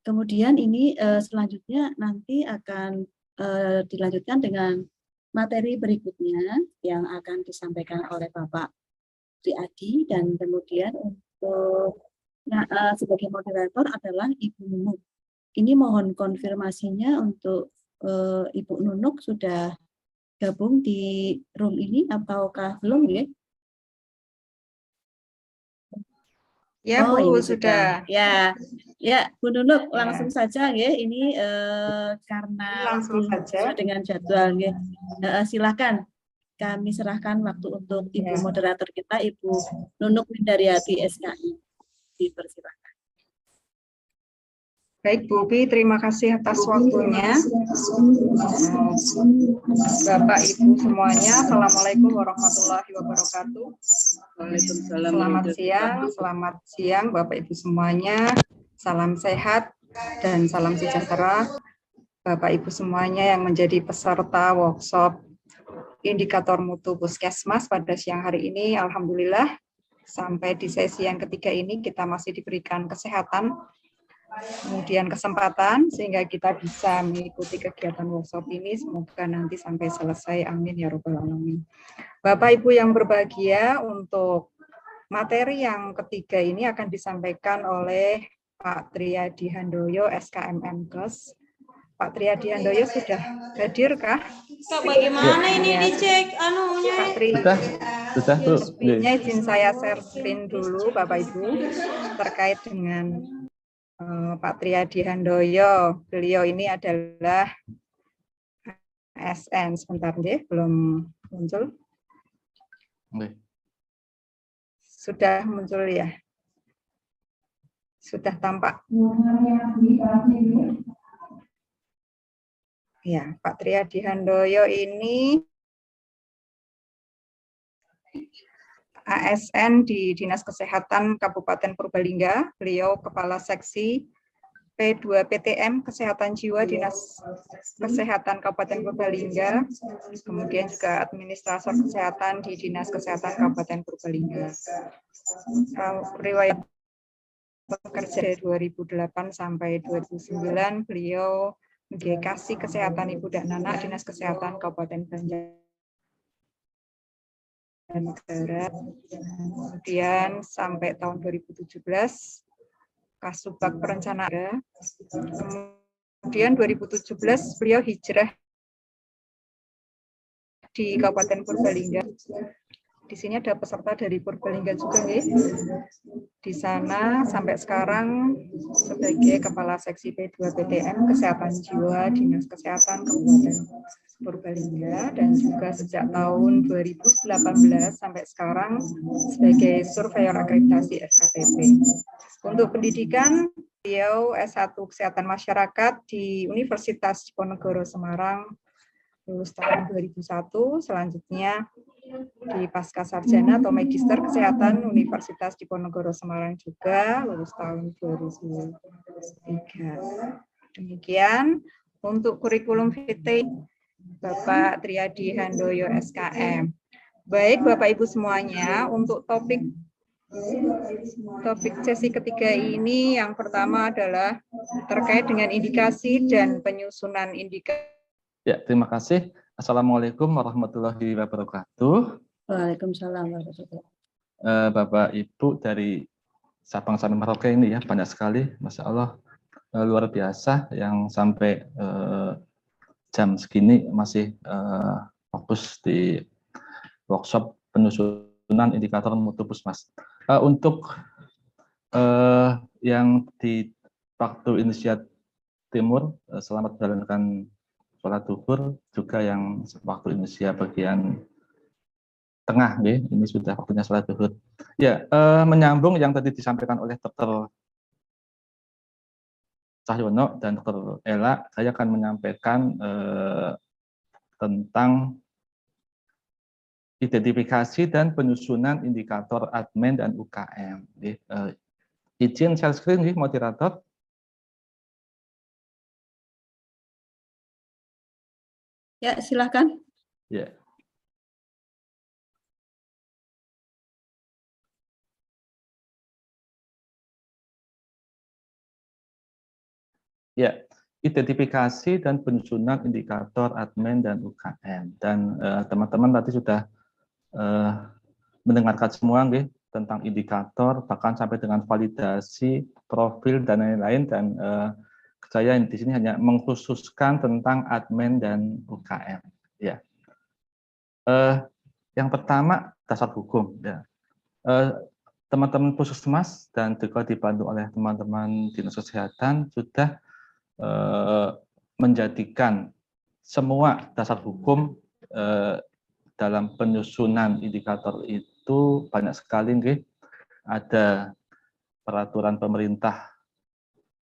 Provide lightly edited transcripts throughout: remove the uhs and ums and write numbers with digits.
Kemudian ini selanjutnya nanti akan dilanjutkan dengan materi berikutnya yang akan disampaikan oleh Bapak Triadi, dan kemudian untuk sebagai moderator adalah Ibu Nunuk. Ini mohon konfirmasinya untuk Ibu Nunuk sudah gabung di room ini ataukah belum ya? Ya, Oh, Bu, ini sudah. Ya, ya, Bu Nunuk, langsung saja ya. Ini karena Langsung waktu saja. sesuai dengan jadwal ya. Silakan kami serahkan waktu untuk Ibu moderator kita, Ibu Nunuk Windaryati SKI. Dipersilakan. Baik, Bu Bi, terima kasih atas waktunya. Bapak, Ibu semuanya, Assalamualaikum warahmatullahi wabarakatuh. Selamat siang, Bapak Ibu semuanya. Salam sehat dan salam sejahtera. Bapak Ibu semuanya yang menjadi peserta workshop indikator mutu Puskesmas pada siang hari ini, alhamdulillah sampai di sesi yang ketiga ini kita masih diberikan kesehatan, kemudian kesempatan sehingga kita bisa mengikuti kegiatan workshop ini. Semoga nanti sampai selesai, amin ya robbal alamin. Bapak Ibu yang berbahagia, untuk materi yang ketiga ini akan disampaikan oleh Pak Triadi Handoyo, SKMMkes. Pak Triadi Handoyo sudah hadir kah? Kak, bagaimana ini dicek anunya? Pak Tri, sudah Bu. izin saya share screen dulu Bapak Ibu terkait dengan Pak Triadi Handoyo. Beliau ini adalah ASN. Sebentar deh, belum muncul. Sudah muncul ya? Sudah tampak? Ya, Pak Triadi Handoyo ini ASN di Dinas Kesehatan Kabupaten Purbalingga. Beliau Kepala Seksi P2PTM Kesehatan Jiwa Dinas Kesehatan Kabupaten Purbalingga, kemudian juga Administrator Kesehatan di Dinas Kesehatan Kabupaten Purbalingga. Riwayat bekerja dari 2008 sampai 2009, beliau menjadi Kasih Kesehatan Ibu dan Anak Dinas Kesehatan Kabupaten Banjarnegara. Kemudian sampai tahun 2017 Kasubag Perencanaan. Kemudian 2017 beliau hijrah di Kabupaten Purbalingga. Di sini ada peserta dari Purbalingga juga, nih. Di sana sampai sekarang sebagai Kepala Seksi P2PTM Kesehatan Jiwa Dinas Kesehatan Kabupaten Purbalingga, dan juga sejak tahun 2018 sampai sekarang sebagai Surveyor Akreditasi SKTP. Untuk pendidikan, beliau S1 Kesehatan Masyarakat di Universitas Diponegoro Semarang, lulus tahun 2001, selanjutnya di Pasca Sarjana atau Magister Kesehatan Universitas Diponegoro Semarang juga, lulus tahun 2003. Demikian untuk kurikulum vitae Bapak Triadi Handoyo SKM. Baik Bapak Ibu semuanya, untuk topik sesi ketiga ini yang pertama adalah terkait dengan indikasi dan penyusunan indikasi. Ya, terima kasih. Assalamualaikum warahmatullahi wabarakatuh. Waalaikumsalam warahmatullahi wabarakatuh. Bapak Ibu dari Sabang sampai Merauke ini ya, banyak sekali, Masya Allah, luar biasa yang sampai jam segini masih fokus di workshop penyusunan indikator mutu Puskesmas. Untuk yang di waktu Indonesia Timur, selamat menjalankan sholat zuhur, juga yang waktu Indonesia bagian tengah, ya, ini sudah waktunya sholat zuhur. Ya, menyambung yang tadi disampaikan oleh Dr. Cahyono dan Dr. Ella, saya akan menyampaikan tentang identifikasi dan penyusunan indikator admin dan UKM. Izin share screen, moderator. Ya, silakan. Ya. Ya, identifikasi dan penyusunan indikator admin dan UKM. Dan teman-teman tadi sudah mendengarkan semua nggih, tentang indikator, bahkan sampai dengan validasi, profil, dan lain-lain. Dan saya di sini hanya mengkhususkan tentang admin dan UKM. Ya. Yang pertama, dasar hukum. Ya. Teman-teman Puskesmas dan juga dibantu oleh teman-teman Dinas Kesehatan sudah menjadikan semua dasar hukum dalam penyusunan indikator itu banyak sekali nggih. Ada peraturan pemerintah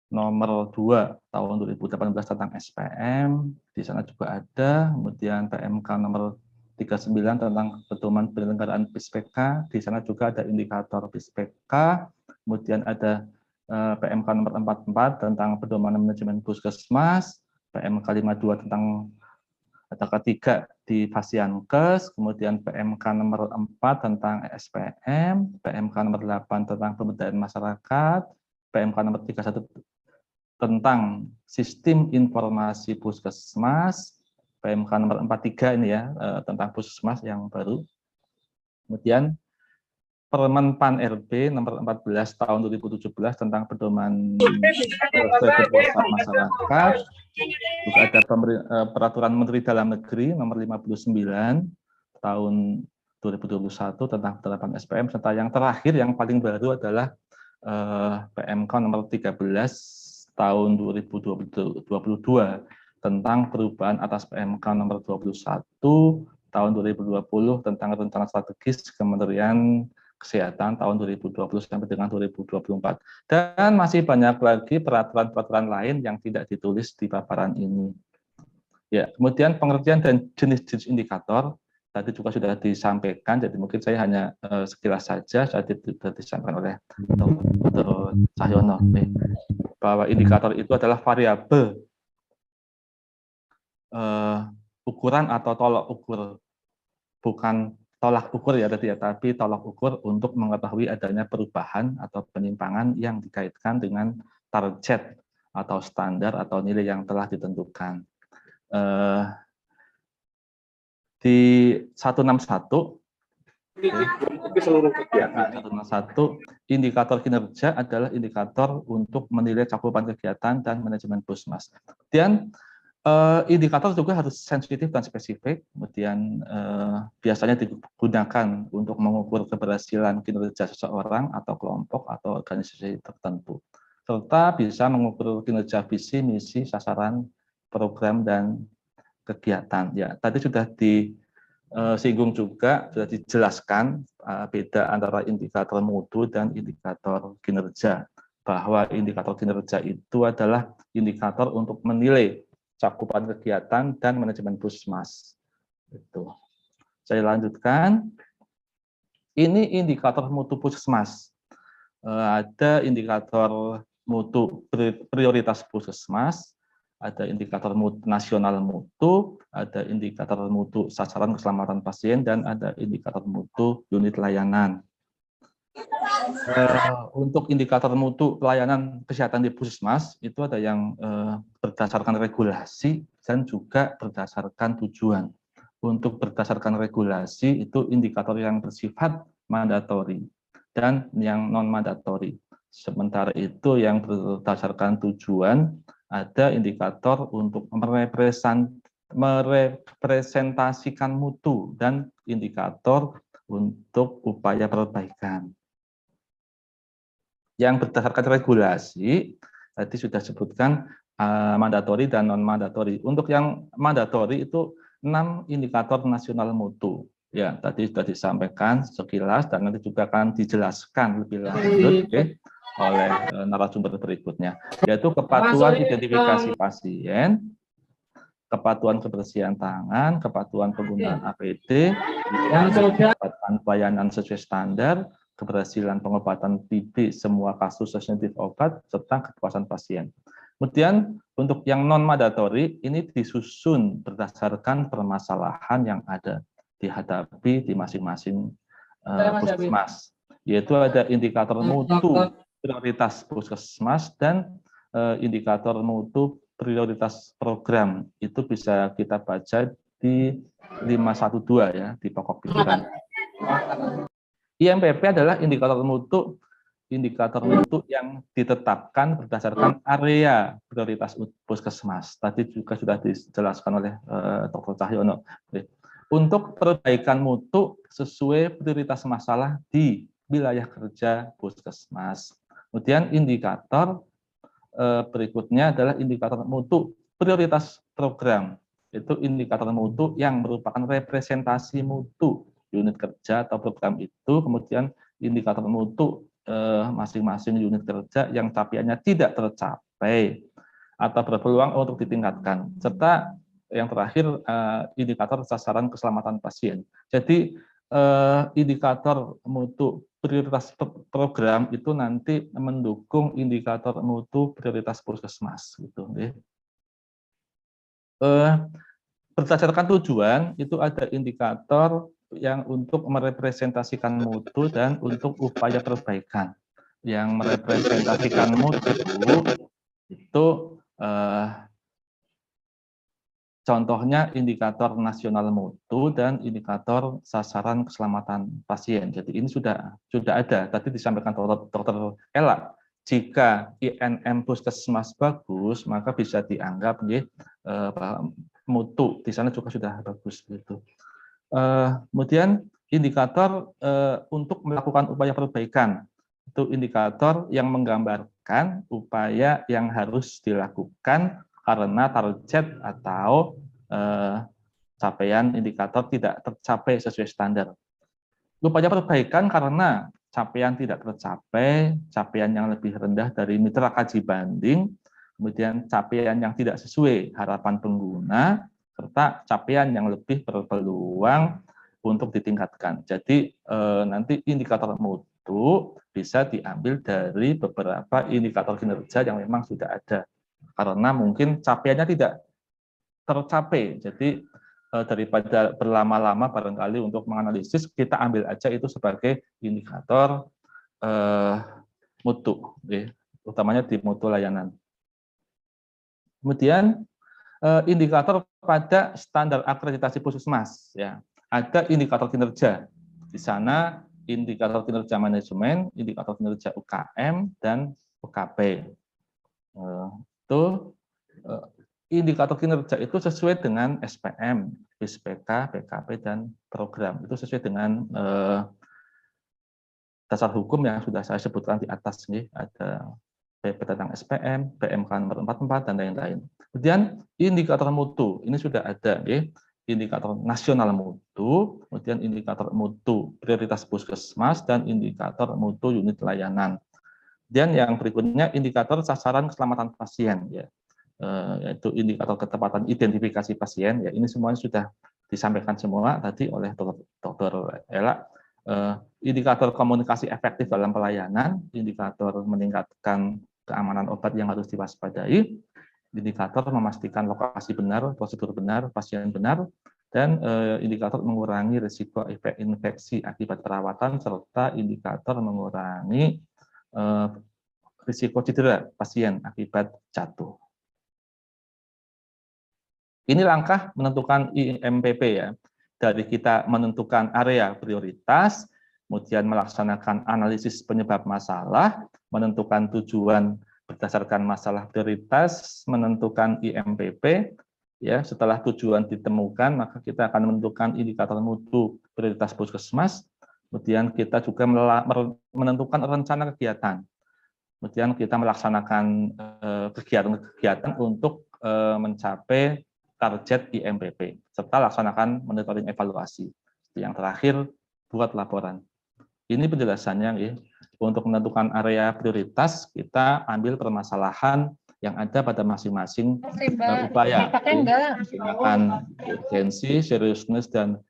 nomor 2 tahun 2018 tentang SPM, di sana juga ada, kemudian PMK nomor 39 tentang pedoman penyelenggaraan PISPK, di sana juga ada indikator PISPK, kemudian ada PMK nomor 44 tentang pedoman manajemen puskesmas, PMK 52 tentang data ketiga di Fasiankes, kemudian PMK nomor 4 tentang SPM, PMK nomor 8 tentang pemberdayaan masyarakat, PMK nomor 31 tentang sistem informasi puskesmas, PMK nomor 43 ini ya, tentang puskesmas yang baru. Kemudian Permen Pan RB nomor 14 tahun 2017 tentang pedoman kepuasan masyarakat. Juga ada peraturan Menteri Dalam Negeri nomor 59 tahun 2021 tentang penerapan SPM, serta yang terakhir yang paling baru adalah PMK nomor 13 tahun 2022 tentang perubahan atas PMK nomor 21 tahun 2020 tentang rencana strategis Kementerian Kesehatan tahun 2020 sampai dengan 2024. Dan masih banyak lagi peraturan-peraturan lain yang tidak ditulis di paparan ini. Ya, kemudian pengertian dan jenis-jenis indikator tadi juga sudah disampaikan, jadi mungkin saya hanya sekilas saja, tadi sudah disampaikan oleh Dr. Cahyono, bahwa indikator itu adalah variabel ukuran atau tolak ukur, bukan tolak ukur ya tadi ya, tapi tolak ukur untuk mengetahui adanya perubahan atau penyimpangan yang dikaitkan dengan target atau standar atau nilai yang telah ditentukan. Di 161 indikator kinerja adalah indikator untuk menilai cakupan kegiatan dan manajemen puskesmas. Dan indikator juga harus sensitif dan spesifik, kemudian biasanya digunakan untuk mengukur keberhasilan kinerja seseorang atau kelompok atau organisasi tertentu, serta bisa mengukur kinerja visi, misi, sasaran, program, dan kegiatan. Ya, tadi sudah disinggung juga, sudah dijelaskan beda antara indikator mutu dan indikator kinerja, bahwa indikator kinerja itu adalah indikator untuk menilai cakupan kegiatan dan manajemen puskesmas. Itu. Saya lanjutkan. Ini indikator mutu puskesmas. Ada indikator mutu prioritas puskesmas, ada indikator mutu nasional mutu, ada indikator mutu sasaran keselamatan pasien, dan ada indikator mutu unit layanan. Untuk indikator mutu pelayanan kesehatan di puskesmas itu ada yang berdasarkan regulasi dan juga berdasarkan tujuan. Untuk berdasarkan regulasi itu indikator yang bersifat mandatori dan yang non mandatori. Sementara itu yang berdasarkan tujuan ada indikator untuk merepresentasikan mutu dan indikator untuk upaya perbaikan. Yang berdasarkan regulasi, tadi sudah sebutkan mandatori dan non-mandatori. Untuk yang mandatori itu 6 indikator nasional mutu. Ya, tadi sudah disampaikan sekilas dan nanti juga akan dijelaskan lebih lanjut oleh narasumber berikutnya, yaitu kepatuhan identifikasi pasien, kepatuhan kebersihan tangan, kepatuhan penggunaan APD, kepatuhan pelayanan sesuai standar, keberhasilan pengobatan TB semua kasus sensitif obat, serta kepuasan pasien. Kemudian untuk yang non-mandatori ini disusun berdasarkan permasalahan yang ada dihadapi di masing-masing puskesmas, yaitu ada indikator mutu prioritas puskesmas dan indikator mutu prioritas program itu bisa kita baca di 512 ya, di pokok pikiran. IMPP adalah indikator mutu yang ditetapkan berdasarkan area prioritas puskesmas. Tadi juga sudah dijelaskan oleh Dr. Cahyono. Untuk perbaikan mutu sesuai prioritas masalah di wilayah kerja puskesmas. Kemudian indikator berikutnya adalah indikator mutu prioritas program. Itu indikator mutu yang merupakan representasi mutu unit kerja atau program itu, kemudian indikator mutu masing-masing unit kerja yang capaiannya tidak tercapai atau berpeluang untuk ditingkatkan, serta yang terakhir indikator sasaran keselamatan pasien. Jadi indikator mutu prioritas program itu nanti mendukung indikator mutu prioritas puskesmas gitu. Berdasarkan tujuan itu ada indikator yang untuk merepresentasikan mutu dan untuk upaya perbaikan. Yang merepresentasikan mutu itu contohnya indikator nasional mutu dan indikator sasaran keselamatan pasien. Jadi ini sudah ada. Tadi disampaikan Dr. Ella, jika INM puskesmas bagus, maka bisa dianggap mutu di sana juga sudah bagus gitu. Kemudian indikator untuk melakukan upaya perbaikan, itu indikator yang menggambarkan upaya yang harus dilakukan karena target atau capaian indikator tidak tercapai sesuai standar. Upaya perbaikan karena capaian tidak tercapai, capaian yang lebih rendah dari mitra kaji banding, kemudian capaian yang tidak sesuai harapan pengguna, serta capaian yang lebih berpeluang untuk ditingkatkan. Jadi nanti indikator mutu bisa diambil dari beberapa indikator kinerja yang memang sudah ada. Karena mungkin capaiannya tidak tercapai. Jadi daripada berlama-lama barangkali untuk menganalisis, kita ambil aja itu sebagai indikator mutu, utamanya di mutu layanan. Kemudian indikator pada standar akreditasi puskesmas, ya ada indikator kinerja di sana, indikator kinerja manajemen, indikator kinerja UKM dan UKP. Indikator kinerja itu sesuai dengan SPM, PISPK, PKP dan program. Itu sesuai dengan dasar hukum yang sudah saya sebutkan di atas nih, ada PP tentang SPM, PMK nomor 44 dan lain-lain. Kemudian indikator mutu, ini sudah ada indikator nasional mutu, kemudian indikator mutu prioritas puskesmas dan indikator mutu unit layanan. Dan yang berikutnya indikator sasaran keselamatan pasien, yaitu indikator ketepatan identifikasi pasien. Ya, ini semuanya sudah disampaikan semua tadi oleh Dr. Ella. Indikator komunikasi efektif dalam pelayanan, indikator meningkatkan keamanan obat yang harus diwaspadai, indikator memastikan lokasi benar, prosedur benar, pasien benar, dan indikator mengurangi risiko infeksi akibat perawatan, serta indikator mengurangi risiko cedera pasien akibat jatuh. Ini langkah menentukan IMPP ya. Dari kita menentukan area prioritas, kemudian melaksanakan analisis penyebab masalah, menentukan tujuan berdasarkan masalah prioritas, menentukan IMPP, ya setelah tujuan ditemukan, maka kita akan menentukan indikator mutu prioritas puskesmas, kemudian kita juga menentukan rencana kegiatan, kemudian kita melaksanakan kegiatan-kegiatan untuk mencapai target IMPP, serta laksanakan monitoring evaluasi. Yang terakhir, buat laporan. Ini penjelasannya ya. Untuk menentukan area prioritas, kita ambil permasalahan yang ada pada masing-masing upaya. Tindakan urgensi, seriousness, dan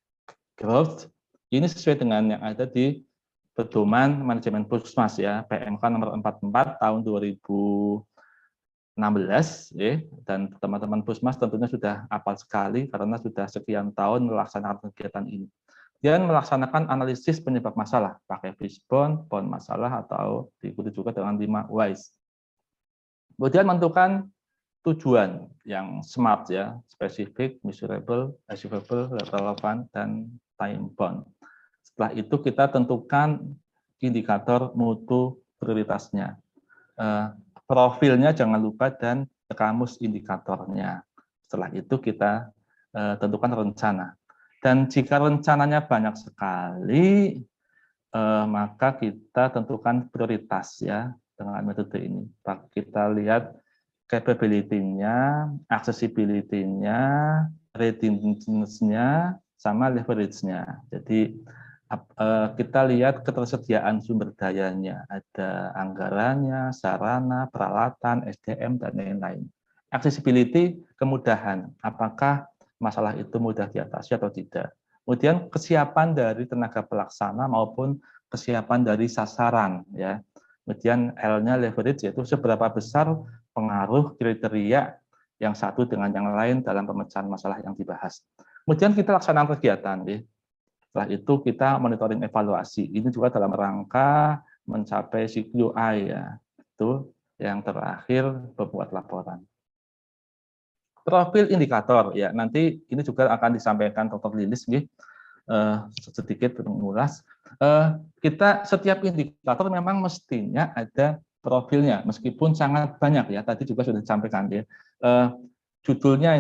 growth. Ini sesuai dengan yang ada di Pedoman Manajemen Puskesmas ya, PMK nomor 44 tahun 2016 ya. Dan teman-teman Puskesmas tentunya sudah hafal sekali karena sudah sekian tahun melaksanakan kegiatan ini. Dan melaksanakan analisis penyebab masalah pakai fishbone, pohon masalah, atau diikuti juga dengan 5 WISE. Kemudian menentukan tujuan yang SMART ya, spesifik, measurable, achievable, relevan, dan time bound. Setelah itu kita tentukan indikator mutu prioritasnya. Profilnya jangan lupa dan kamus indikatornya. Setelah itu kita tentukan rencana. Dan jika rencananya banyak sekali, maka kita tentukan prioritas ya dengan metode ini. Kita lihat capability-nya, accessibility-nya, readiness-nya, sama leverage-nya. Jadi kita lihat ketersediaan sumber dayanya, ada anggarannya, sarana, peralatan, SDM, dan lain-lain. Accessibility, kemudahan, apakah masalah itu mudah diatasi atau tidak. Kemudian kesiapan dari tenaga pelaksana maupun kesiapan dari sasaran, ya. Kemudian L-nya leverage, yaitu seberapa besar pengaruh kriteria yang satu dengan yang lain dalam pemecahan masalah yang dibahas. Kemudian kita laksanakan kegiatan, ya. Setelah itu kita monitoring evaluasi. Ini juga dalam rangka mencapai CQI, ya. Itu yang terakhir membuat laporan. Profil indikator, ya. Nanti ini juga akan disampaikan Dr. Lilis, ya. Sedikit mengulas. Kita setiap indikator memang mestinya ada profilnya, meskipun sangat banyak ya. Tadi juga sudah disampaikan ya. Judulnya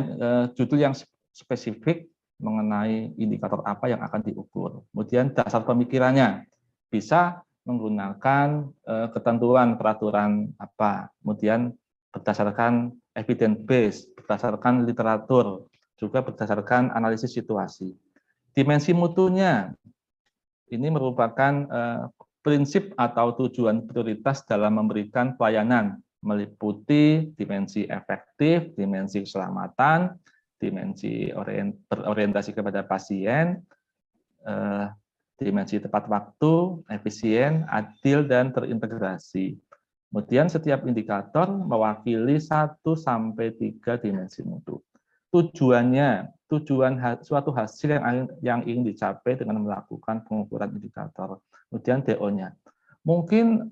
judul yang spesifik mengenai indikator apa yang akan diukur. Kemudian dasar pemikirannya bisa menggunakan ketentuan peraturan apa. Kemudian berdasarkan evidence base, berdasarkan literatur, juga berdasarkan analisis situasi. Dimensi mutunya ini merupakan prinsip atau tujuan prioritas dalam memberikan pelayanan, meliputi dimensi efektif, dimensi keselamatan, dimensi berorientasi kepada pasien, dimensi tepat waktu, efisien, adil, dan terintegrasi. Kemudian setiap indikator mewakili 1 sampai 3 dimensi mutu. Tujuan suatu hasil yang ingin dicapai dengan melakukan pengukuran indikator. Kemudian DO-nya. Mungkin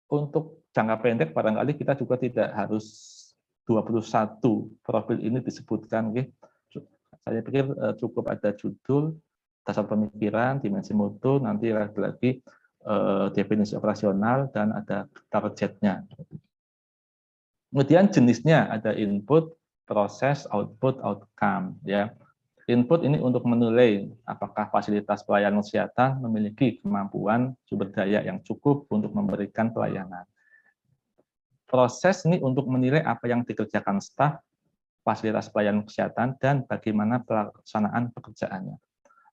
untuk jangka pendek barangkali kita juga tidak harus 21 profil ini disebutkan. Saya pikir cukup ada judul, dasar pemikiran, dimensi mutu, nanti lagi-lagi definisi operasional, dan ada targetnya. Kemudian jenisnya ada input, proses, output, outcome. Ya, input ini untuk menilai apakah fasilitas pelayanan kesehatan memiliki kemampuan sumber daya yang cukup untuk memberikan pelayanan. Proses ini untuk menilai apa yang dikerjakan staf fasilitas pelayanan kesehatan dan bagaimana pelaksanaan pekerjaannya.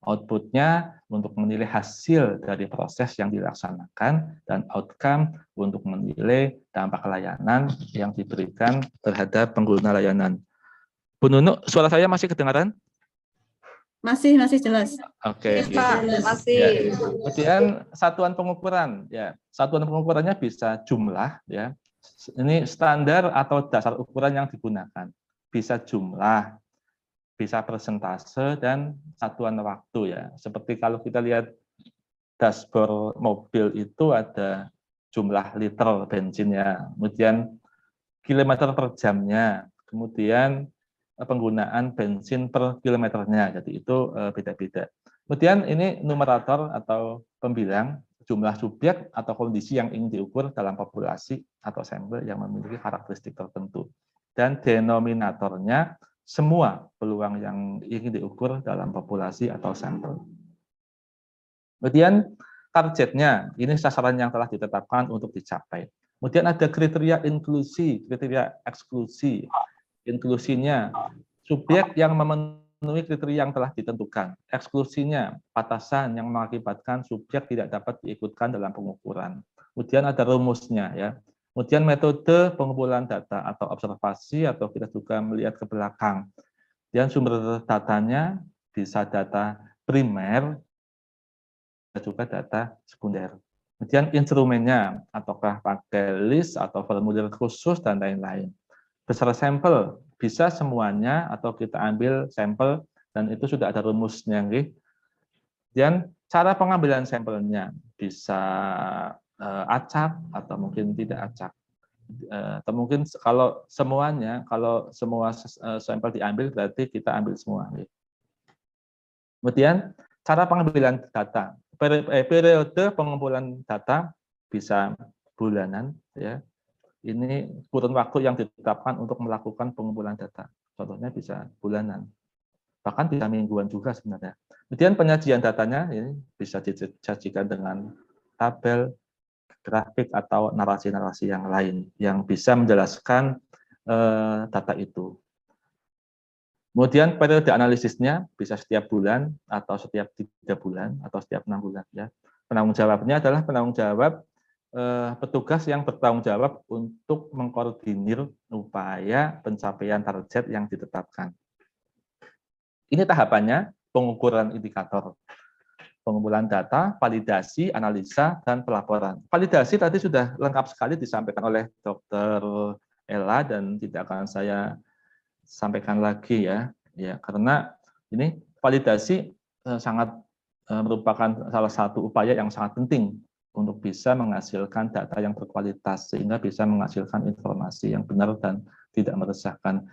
Outputnya untuk menilai hasil dari proses yang dilaksanakan, dan outcome untuk menilai dampak layanan yang diberikan terhadap pengguna layanan. Bu Nunu, suara saya masih kedengaran? Masih jelas. Yes, Oke. Pak, masih. Ya. Kemudian satuan pengukuran, ya. Satuan pengukurannya bisa jumlah, ya. Ini standar atau dasar ukuran yang digunakan. Bisa jumlah, bisa persentase, dan satuan waktu ya. Seperti kalau kita lihat dashboard mobil itu ada jumlah liter bensinnya, kemudian kilometer per jamnya, kemudian penggunaan bensin per kilometernya. Jadi itu beda-beda. Kemudian ini numerator atau pembilang jumlah subjek atau kondisi yang ingin diukur dalam populasi atau sampel yang memiliki karakteristik tertentu. Dan denominatornya semua peluang yang ingin diukur dalam populasi atau sampel. Kemudian targetnya, ini sasaran yang telah ditetapkan untuk dicapai. Kemudian ada kriteria inklusi, kriteria eksklusi. Inklusinya, subjek yang memenuhi kriteria yang telah ditentukan. Eksklusinya, batasan yang mengakibatkan subjek tidak dapat diikutkan dalam pengukuran. Kemudian ada rumusnya, ya. Kemudian metode pengumpulan data atau observasi, atau kita juga melihat ke belakang. Dan sumber datanya bisa data primer, juga data sekunder. Kemudian instrumennya, ataukah pakai list atau formulir khusus, dan lain-lain. Besar sampel, bisa semuanya atau kita ambil sampel, dan itu sudah ada rumusnya. Dan cara pengambilan sampelnya bisa acak atau mungkin tidak acak. Atau mungkin kalau semua sampel diambil berarti kita ambil semua. Kemudian cara pengambilan data. Periode pengumpulan data bisa bulanan, ya. Ini kurun waktu yang ditetapkan untuk melakukan pengumpulan data. Contohnya bisa bulanan, bahkan bisa mingguan juga sebenarnya. Kemudian penyajian datanya ini bisa disajikan dengan tabel, grafik, atau narasi-narasi yang lain yang bisa menjelaskan data itu. Kemudian periode analisisnya bisa setiap bulan atau setiap 3 bulan atau setiap 6 bulan. Ya. Penanggung jawabnya adalah penanggung jawab petugas yang bertanggung jawab untuk mengkoordinir upaya pencapaian target yang ditetapkan. Ini tahapannya: pengukuran indikator, pengumpulan data, validasi, analisa, dan pelaporan. Validasi tadi sudah lengkap sekali disampaikan oleh Dr. Ella dan tidak akan saya sampaikan lagi ya, karena ini validasi sangat merupakan salah satu upaya yang sangat penting untuk bisa menghasilkan data yang berkualitas sehingga bisa menghasilkan informasi yang benar dan tidak meresahkan.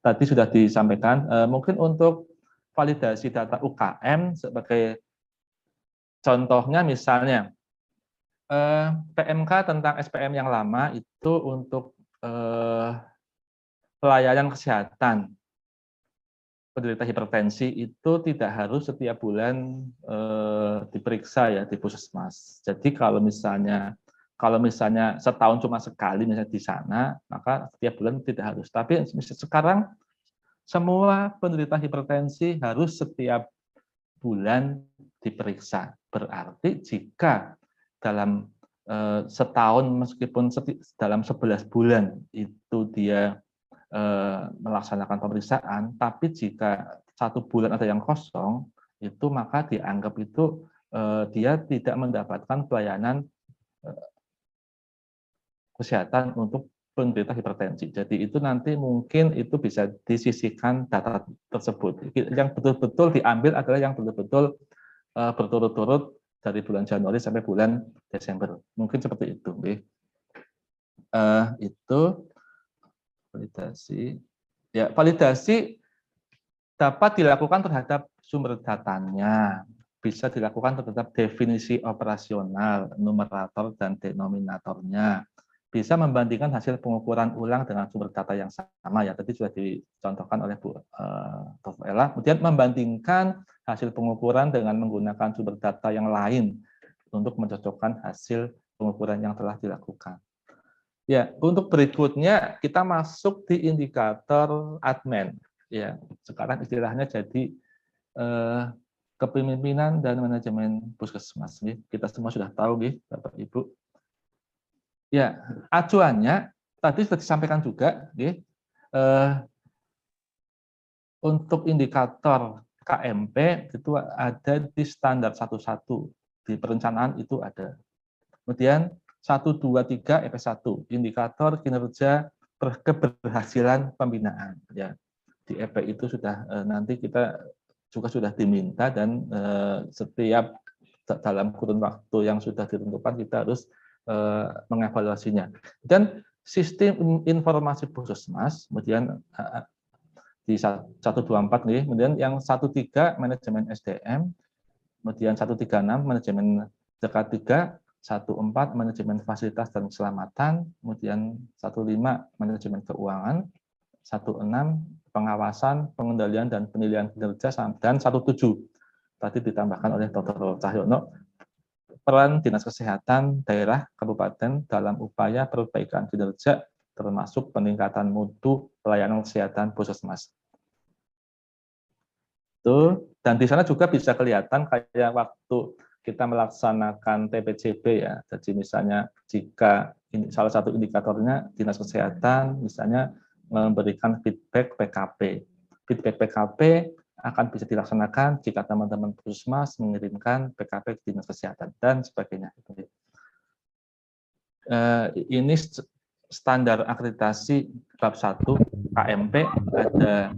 Tadi sudah disampaikan, mungkin untuk validasi data UKM sebagai contohnya misalnya PMK tentang SPM yang lama itu untuk pelayanan kesehatan penderita hipertensi itu tidak harus setiap bulan diperiksa ya di puskesmas. Jadi kalau misalnya setahun cuma sekali misalnya di sana, maka setiap bulan tidak harus. Tapi sekarang semua penderita hipertensi harus setiap bulan diperiksa. Berarti jika dalam setahun meskipun dalam 11 bulan itu dia melaksanakan pemeriksaan, tapi jika 1 bulan ada yang kosong, itu maka dianggap itu dia tidak mendapatkan pelayanan kesehatan untuk penderita hipertensi. Jadi itu nanti mungkin itu bisa disisihkan data tersebut. Yang betul-betul diambil adalah yang betul-betul berturut-turut dari bulan Januari sampai bulan Desember. Mungkin seperti itu. Itu validasi. Ya, validasi dapat dilakukan terhadap sumber datanya, bisa dilakukan terhadap definisi operasional, numerator dan denominatornya. Bisa membandingkan hasil pengukuran ulang dengan sumber data yang sama, ya tadi sudah dicontohkan oleh Bu Dr. Ella. Kemudian membandingkan hasil pengukuran dengan menggunakan sumber data yang lain untuk mencocokkan hasil pengukuran yang telah dilakukan. Ya, untuk berikutnya kita masuk di indikator admin. Ya, sekarang istilahnya jadi kepemimpinan dan manajemen puskesmas. Kita semua sudah tahu, Bapak Ibu. Ya, acuannya tadi sudah disampaikan juga. Untuk indikator KMP itu ada di standar 11 di perencanaan itu ada. Kemudian 1, 2, 3 EP1 indikator kinerja keberhasilan pembinaan. Ya, di EP itu sudah nanti kita juga sudah diminta dan setiap dalam kurun waktu yang sudah ditentukan kita harus mengevaluasinya. Dan sistem informasi puskesmas, kemudian di 124 nih, kemudian yang 13 manajemen SDM, kemudian 136 manajemen DK3, 14 manajemen fasilitas dan keselamatan, kemudian 15 manajemen keuangan, 16 pengawasan, pengendalian dan penilaian kinerja, dan 17 tadi ditambahkan oleh Dr. Cahyono, peran Dinas Kesehatan Daerah Kabupaten dalam upaya perbaikan kinerja termasuk peningkatan mutu pelayanan kesehatan puskesmas. Tuh, dan di sana juga bisa kelihatan kayak waktu kita melaksanakan TPCB ya. Jadi misalnya jika salah satu indikatornya Dinas Kesehatan misalnya memberikan feedback PKP. Feedback PKP akan bisa dilaksanakan jika teman-teman puskesmas mengirimkan PKP ke Dinas Kesehatan dan sebagainya. Ini standar akreditasi bab 1 KMP ada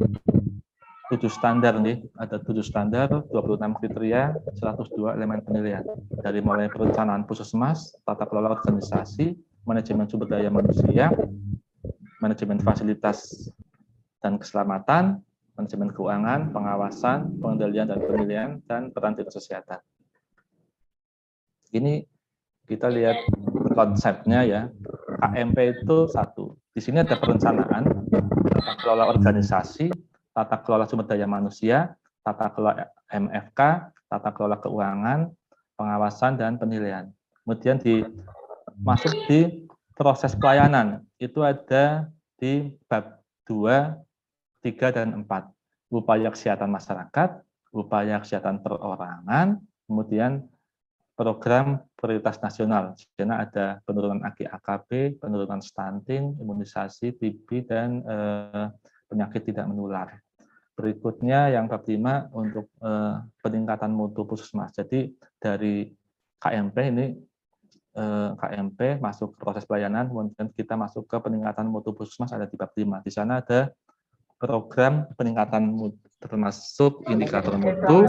7 standar nih, ada 7 standar, 26 kriteria, 102 elemen penilaian. Dari mulai perencanaan puskesmas, tata kelola organisasi, manajemen sumber daya manusia, manajemen fasilitas dan keselamatan, manajemen keuangan, pengawasan, pengendalian dan penilaian, dan peran dinas kesehatan. Ini kita lihat konsepnya ya. KMP itu satu. Di sini ada perencanaan, tata kelola organisasi, tata kelola sumber daya manusia, tata kelola MFK, tata kelola keuangan, pengawasan dan penilaian. Kemudian masuk di proses pelayanan. Itu ada di bab 2, 3, dan 4. Upaya kesehatan masyarakat, upaya kesehatan perorangan, kemudian program prioritas nasional. Di sana ada penurunan AKB, penurunan stunting, imunisasi, TB, dan penyakit tidak menular. Berikutnya yang bab 5 untuk peningkatan mutu puskesmas. Jadi dari KMP ini KMP masuk ke proses pelayanan, kemudian kita masuk ke peningkatan mutu puskesmas ada di bab 5. Di sana ada program peningkatan mutu, termasuk indikator mutu,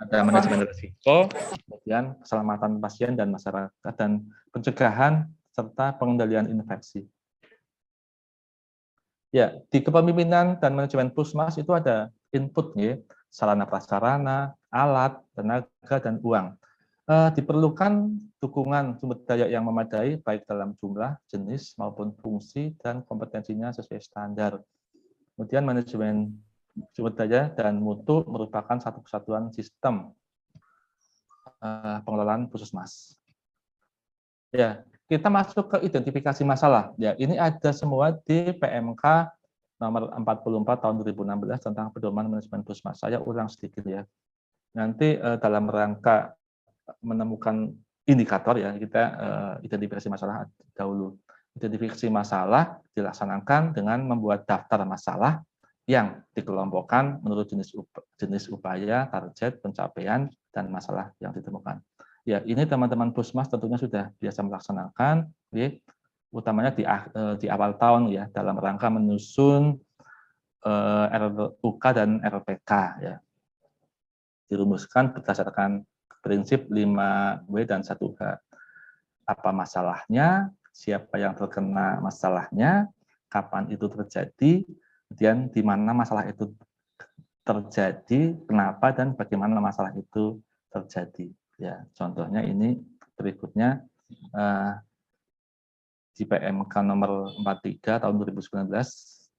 ada manajemen risiko, kemudian keselamatan pasien dan masyarakat, dan pencegahan serta pengendalian infeksi. Ya, di kepemimpinan dan manajemen puskesmas itu ada input, ya, sarana prasarana, alat, tenaga, dan uang. Diperlukan dukungan sumber daya yang memadai, baik dalam jumlah, jenis, maupun fungsi, dan kompetensinya sesuai standar. Kemudian manajemen sumber daya dan mutu merupakan satu kesatuan sistem pengelolaan puskesmas. Ya, kita masuk ke identifikasi masalah. Ya, ini ada semua di PMK nomor 44 tahun 2016 tentang pedoman manajemen puskesmas. Saya ulang sedikit ya. Nanti dalam rangka menemukan indikator ya, kita identifikasi masalah dahulu. Identifikasi masalah dilaksanakan dengan membuat daftar masalah yang dikelompokkan menurut jenis upaya, target, pencapaian, dan masalah yang ditemukan. Ya, ini teman-teman puskesmas tentunya sudah biasa melaksanakan, ya, utamanya di awal tahun ya, dalam rangka menyusun RUK dan RPK ya. Dirumuskan berdasarkan prinsip 5W dan 1H. Apa masalahnya, siapa yang terkena masalahnya, kapan itu terjadi, kemudian di mana masalah itu terjadi, kenapa, dan bagaimana masalah itu terjadi. Ya, contohnya ini berikutnya di PMK nomor 43 tahun 2019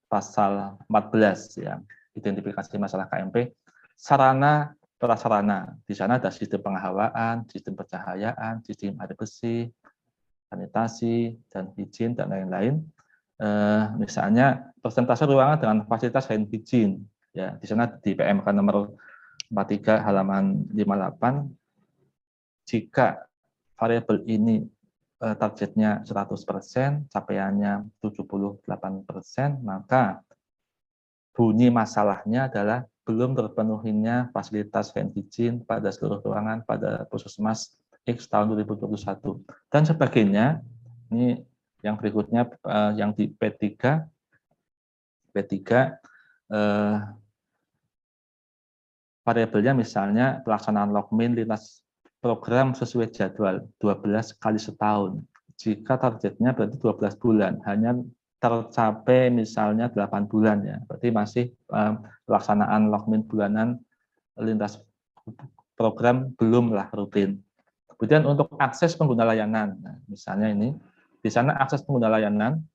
pasal 14 ya, identifikasi masalah KMP, sarana prasarana. Di sana ada sistem penghawaan, sistem pencahayaan, sistem air bersih, sanitasi, dan higien, dan lain-lain. Misalnya persentase ruangan dengan fasilitas hand hygiene. Ya, di sana di PMK nomor 43 halaman 58, jika variabel ini targetnya 100%, capaiannya 78%, maka bunyi masalahnya adalah belum terpenuhinya fasilitas hand hygiene pada seluruh ruangan pada puskesmas X tahun 2021 dan sebagainya. Ini yang berikutnya yang di P3 variabelnya misalnya pelaksanaan logmin lintas program sesuai jadwal 12 kali setahun. Jika targetnya berarti 12 bulan, hanya tercapai misalnya 8 bulan ya, berarti masih pelaksanaan logmin bulanan lintas program belumlah rutin. Kemudian untuk akses pengguna layanan, nah, misalnya ini di sana akses pengguna layanan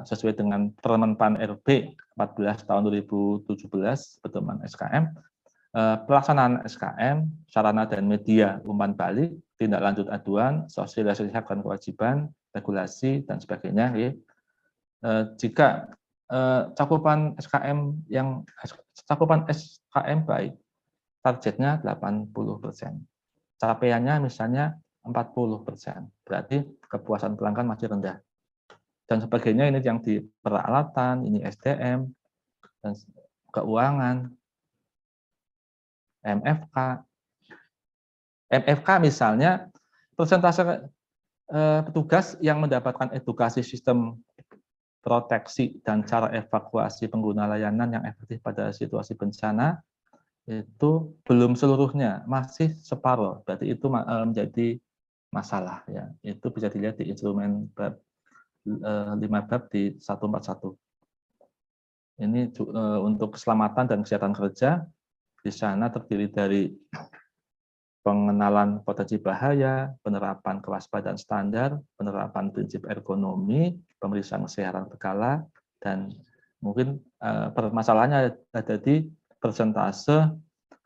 sesuai dengan Permen-Pan RB 14 tahun 2017 pedoman SKM, pelaksanaan SKM, sarana dan media umpan balik, tindak lanjut aduan, sosialisasi hak dan kewajiban, regulasi dan sebagainya. Ya. Jika cakupan SKM baik, targetnya 80%, capaiannya misalnya 40%, berarti kepuasan pelanggan masih rendah. Dan sebagainya ini yang di peralatan, ini SDM, dan keuangan, MFK misalnya persentase petugas yang mendapatkan edukasi sistem proteksi dan cara evakuasi pengguna layanan yang efektif pada situasi bencana itu belum seluruhnya, masih separuh. Berarti itu menjadi masalah ya. Itu bisa dilihat di instrumen bab 5 bab di 141. Ini untuk keselamatan dan kesehatan kerja, di sana terdiri dari pengenalan potensi bahaya, penerapan kewaspadaan standar, penerapan prinsip ergonomi, pemeriksaan kesehatan berkala, dan mungkin permasalahannya ada di persentase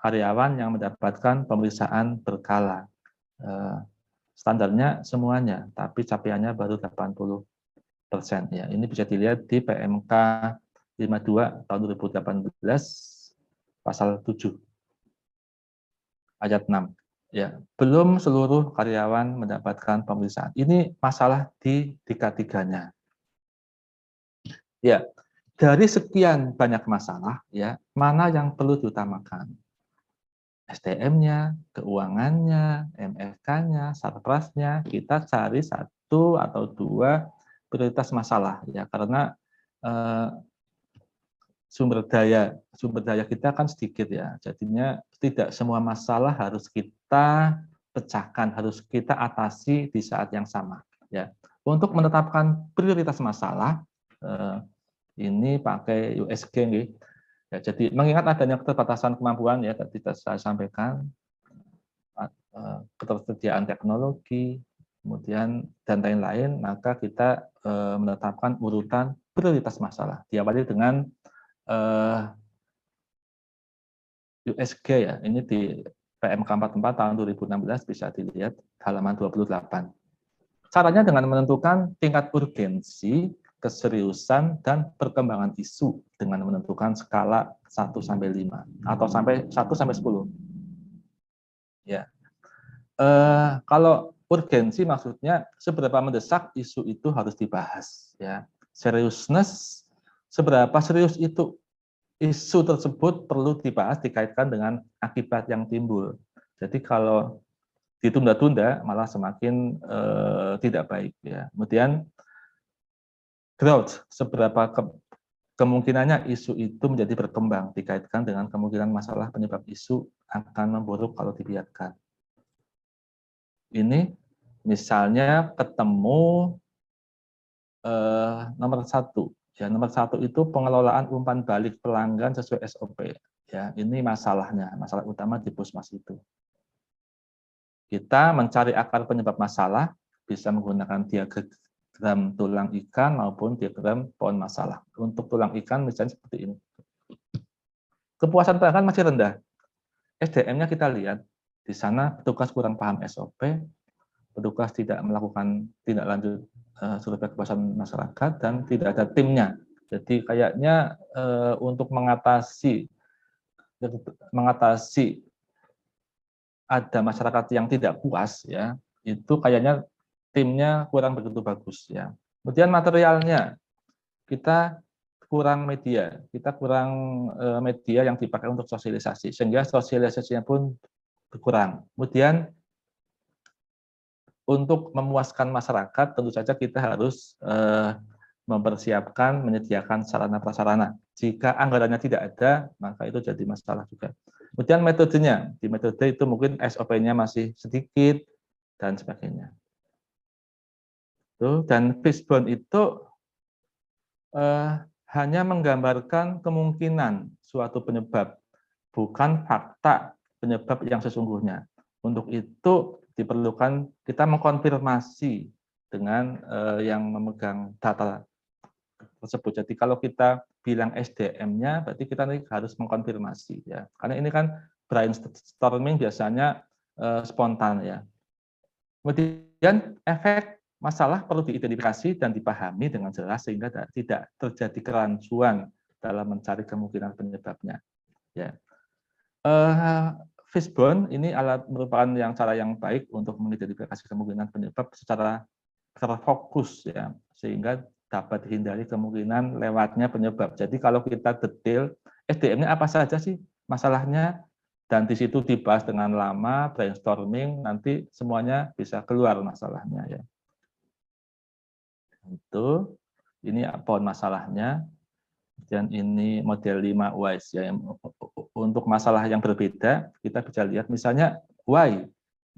karyawan yang mendapatkan pemeriksaan berkala. Standarnya semuanya, tapi capaiannya baru 80%. Ya, ini bisa dilihat di PMK 52 tahun 2018 pasal 7 ayat 6. Ya, belum seluruh karyawan mendapatkan pemeriksaan. Ini masalah di DK3-nya. Ya, dari sekian banyak masalah, ya, mana yang perlu diutamakan? SDM-nya, keuangannya, MFK-nya, sarprasnya, kita cari 1 atau 2 prioritas masalah, ya, karena sumber daya kita kan sedikit ya, jadinya tidak semua masalah harus kita pecahkan, harus kita atasi di saat yang sama. Ya, untuk menetapkan prioritas masalah ini pakai USG nih. Ya, jadi mengingat adanya keterbatasan kemampuan ya tadi saya sampaikan, ketersediaan teknologi, kemudian dan lain-lain, maka kita menetapkan urutan prioritas masalah. Diawali dengan USG ya, ini di PMK 44 tahun 2016 bisa dilihat halaman 28. Caranya dengan menentukan tingkat urgensi, keseriusan, dan perkembangan isu dengan menentukan skala 1 sampai 5 atau sampai 1 sampai 10. Ya. Kalau urgensi maksudnya seberapa mendesak isu itu harus dibahas ya. Seriousness, seberapa serius itu isu tersebut perlu dibahas dikaitkan dengan akibat yang timbul. Jadi kalau ditunda-tunda malah semakin tidak baik ya. Kemudian growth, seberapa kemungkinannya isu itu menjadi berkembang dikaitkan dengan kemungkinan masalah penyebab isu akan memburuk kalau dibiarkan. Ini misalnya ketemu nomor 1. Ya, nomor 1 itu pengelolaan umpan balik pelanggan sesuai SOP. Ya, ini masalahnya, masalah utama di Puskesmas itu. Kita mencari akar penyebab masalah, bisa menggunakan diagram tulang ikan maupun diagram pohon masalah. Untuk tulang ikan misalnya seperti ini. Kepuasan pelanggan masih rendah. SDM-nya kita lihat, di sana petugas kurang paham SOP, petugas tidak melakukan tindak lanjut survei kepuasan masyarakat dan tidak ada timnya. Jadi kayaknya untuk mengatasi ada masyarakat yang tidak puas ya, itu kayaknya timnya kurang begitu bagus ya. Kemudian materialnya kita kurang media yang dipakai untuk sosialisasi sehingga sosialisasinya pun berkurang. Kemudian untuk memuaskan masyarakat, tentu saja kita harus mempersiapkan, menyediakan sarana prasarana. Jika anggarannya tidak ada, maka itu jadi masalah juga. Kemudian metodenya, di metode itu mungkin SOP-nya masih sedikit, dan sebagainya. Dan fishbone itu hanya menggambarkan kemungkinan suatu penyebab, bukan fakta penyebab yang sesungguhnya. Untuk itu diperlukan kita mengkonfirmasi dengan yang memegang data tersebut. Jadi kalau kita bilang SDM-nya, berarti kita harus mengkonfirmasi ya. Karena ini kan brainstorming biasanya spontan ya. Kemudian efek masalah perlu diidentifikasi dan dipahami dengan jelas sehingga tidak terjadi kerancuan dalam mencari kemungkinan penyebabnya. Ya. Fishbone ini merupakan cara yang baik untuk mengidentifikasi kemungkinan penyebab secara terfokus ya, sehingga dapat dihindari kemungkinan lewatnya penyebab. Jadi kalau kita detail SDM-nya apa saja sih masalahnya, dan di situ dibahas dengan lama, brainstorming, nanti semuanya bisa keluar masalahnya ya. Itu ini pohon masalahnya. Dan ini model 5 whys ya. Untuk masalah yang berbeda kita bisa lihat misalnya why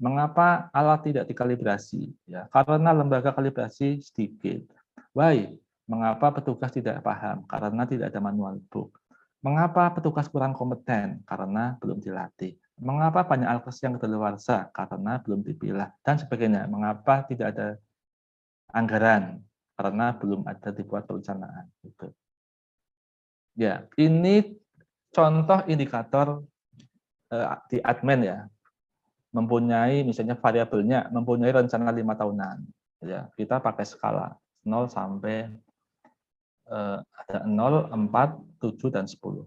Mengapa alat tidak dikalibrasi? Ya, karena lembaga kalibrasi sedikit. Why? Mengapa petugas tidak paham? Karena tidak ada manual book. Mengapa petugas kurang kompeten? Karena belum dilatih. Mengapa banyak alkes yang kedaluarsa? Karena belum dipilah dan sebagainya. Mengapa tidak ada anggaran? Karena belum ada dibuat perencanaan. Gitu. Ya, ini contoh indikator di admin ya, mempunyai misalnya variabelnya mempunyai rencana 5 tahunan. Ya, kita pakai skala 0 sampai ada 0, 4, 7 dan 10.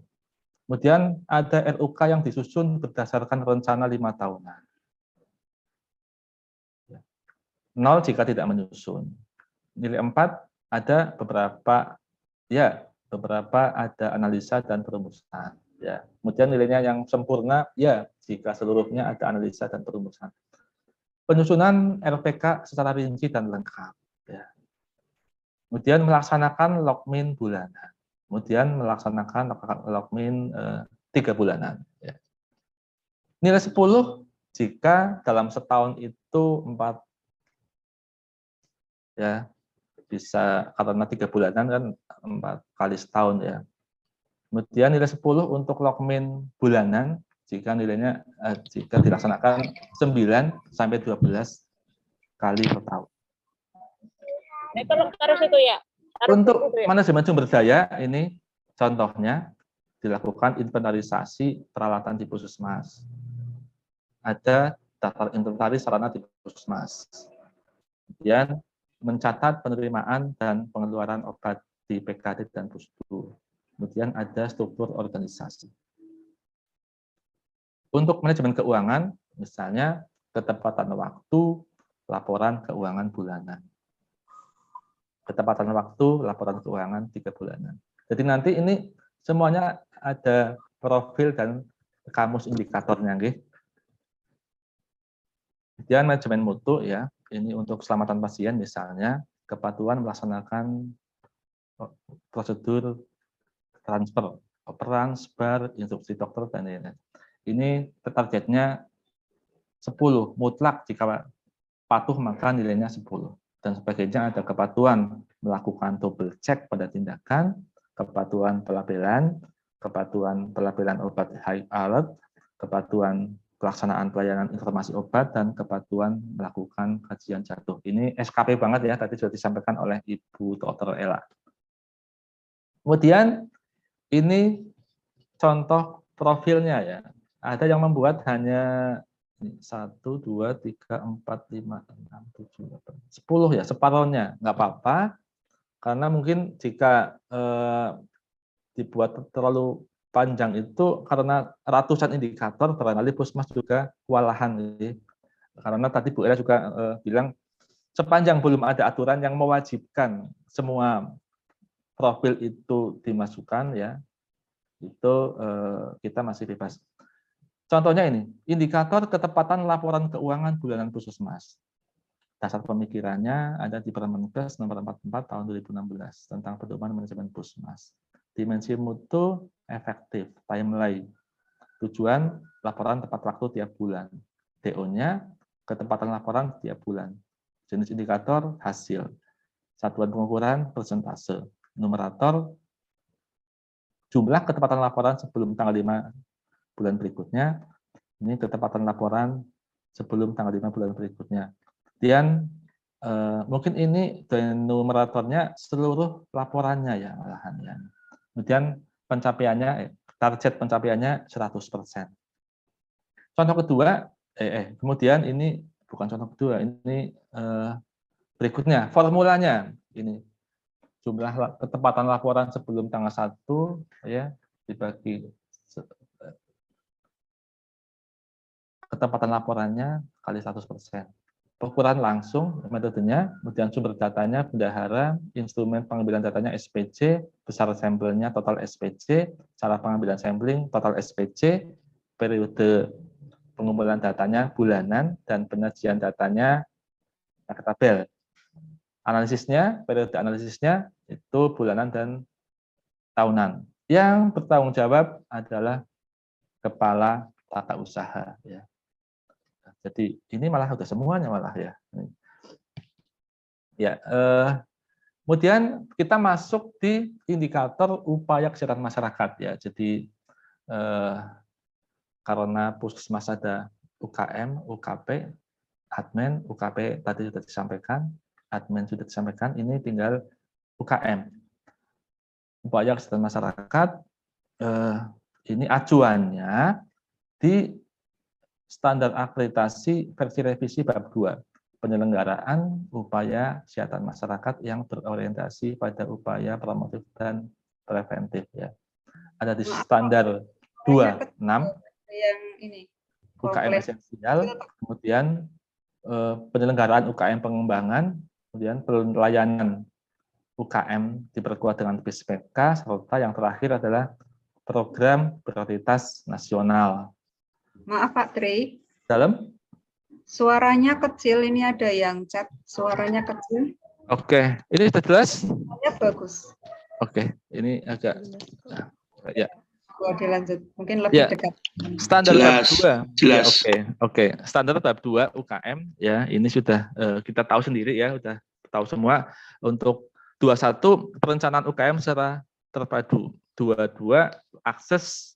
Kemudian ada RUK yang disusun berdasarkan rencana 5 tahunan. 0 jika tidak menyusun. Nilai 4 ada beberapa ada analisa dan perumusan. Ya. Kemudian nilainya yang sempurna ya jika seluruhnya ada analisa dan perumusan. Penyusunan RPK secara rinci dan lengkap. Ya. Kemudian melaksanakan logmin bulanan. Kemudian melaksanakan logmin 3 bulanan. Ya. Nilai 10 jika dalam setahun itu 4 ya bisa karena 3 bulanan kan 4 kali setahun ya. Kemudian nilai 10 untuk logmin bulanan jika nilainya jika dilaksanakan 9 sampai 12 kali per tahun. Itu harus itu ya. Untuk manajemen sumber daya ini contohnya dilakukan inventarisasi peralatan di puskesmas. Ada daftar inventaris sarana di puskesmas. Kemudian mencatat penerimaan dan pengeluaran obat di PKD dan Pusdu. Kemudian ada struktur organisasi. Untuk manajemen keuangan, misalnya ketepatan waktu, laporan keuangan bulanan. Ketepatan waktu, laporan keuangan 3 bulanan. Jadi nanti ini semuanya ada profil dan kamus indikatornya. Kemudian manajemen mutu ya, ini untuk keselamatan pasien misalnya, kepatuhan melaksanakan prosedur transfer, operan, SBAR, instruksi dokter, dan lain-lain. Ini targetnya 10, mutlak jika patuh maka nilainya 10. Dan sebagainya ada kepatuhan melakukan double check pada tindakan, kepatuhan pelabelan obat high alert, kepatuhan pelaksanaan pelayanan informasi obat, dan kepatuhan melakukan kajian jatuh. Ini SKP banget ya, tadi sudah disampaikan oleh Ibu Dr. Ella. Kemudian ini contoh profilnya ya. Ada yang membuat hanya 1, 2, 3, 4, 5, 6, 7, 8, 10 ya, separuhnya. Nggak apa-apa, karena mungkin jika dibuat terlalu panjang itu karena ratusan indikator, barangkali Puskesmas juga kewalahan. Karena tadi Bu Ella juga bilang, sepanjang belum ada aturan yang mewajibkan semua profil itu dimasukkan, ya itu kita masih bebas. Contohnya ini, indikator ketepatan laporan keuangan bulanan Puskesmas. Dasar pemikirannya ada di Permenkes nomor 44 tahun 2016 tentang pedoman manajemen Puskesmas. Dimensi mutu efektif, timeline. Tujuan laporan tepat waktu tiap bulan. DO-nya ketepatan laporan tiap bulan. Jenis indikator hasil. Satuan pengukuran persentase. Numerator jumlah ketepatan laporan sebelum tanggal 5 bulan berikutnya. Ini ketepatan laporan sebelum tanggal 5 bulan berikutnya. Kemudian mungkin ini numeratornya seluruh laporannya ya malahan ya. Kemudian pencapaiannya target pencapaiannya 100%. Contoh kedua kemudian ini bukan contoh kedua, ini berikutnya formulanya ini jumlah ketepatan laporan sebelum tanggal 1 ya dibagi ketepatan laporannya kali 100%. Pengukuran langsung metodenya, kemudian sumber datanya bendahara, instrumen pengambilan datanya SPC, besar sampelnya total SPC, cara pengambilan sampling total SPC, periode pengumpulan datanya bulanan, dan penyajian datanya pakai tabel. Analisisnya, periode analisisnya itu bulanan dan tahunan. Yang bertanggung jawab adalah kepala tata usaha. Ya. Jadi ini malah udah semuanya malah ya. Ya, kemudian kita masuk di indikator upaya kesehatan masyarakat ya. Jadi karena puskesmas ada UKM, UKP, admin, UKP tadi sudah disampaikan, admin sudah disampaikan, ini tinggal UKM. Upaya kesehatan masyarakat, ini acuannya di standar akreditasi versi revisi bab 2, penyelenggaraan upaya kesehatan masyarakat yang berorientasi pada upaya promotif dan preventif ya. Ada di standar 26 yang ini UKM esensial, kemudian penyelenggaraan UKM pengembangan, kemudian pelayanan UKM diperkuat dengan PISPK, serta yang terakhir adalah program prioritas nasional. Maaf Pak Tri, Dalam? suaranya kecil, ini ada yang chat, suaranya kecil. Oke, ini sudah jelas? Ya bagus. Oke, ini agak ya. Dilanjut, mungkin lebih dekat. Standar bab 2. Jelas. Ya, oke. Standar bab 2 UKM ya, ini sudah kita tahu sendiri ya, sudah tahu semua. Untuk 21 perencanaan UKM secara terpadu, 22 akses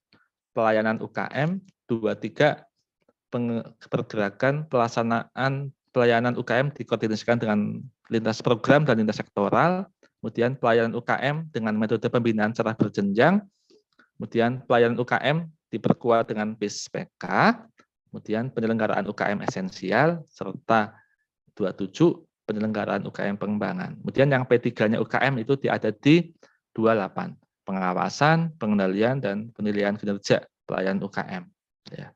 pelayanan UKM, 23 pergerakan pelaksanaan pelayanan UKM dikoordinasikan dengan lintas program dan lintas sektoral, kemudian pelayanan UKM dengan metode pembinaan secara berjenjang, kemudian pelayanan UKM diperkuat dengan PISPK, kemudian penyelenggaraan UKM esensial, serta 27 penyelenggaraan UKM pengembangan. Kemudian yang P3-nya UKM itu ada di 28, pengawasan, pengendalian, dan penilaian kinerja pelayanan UKM. Ya.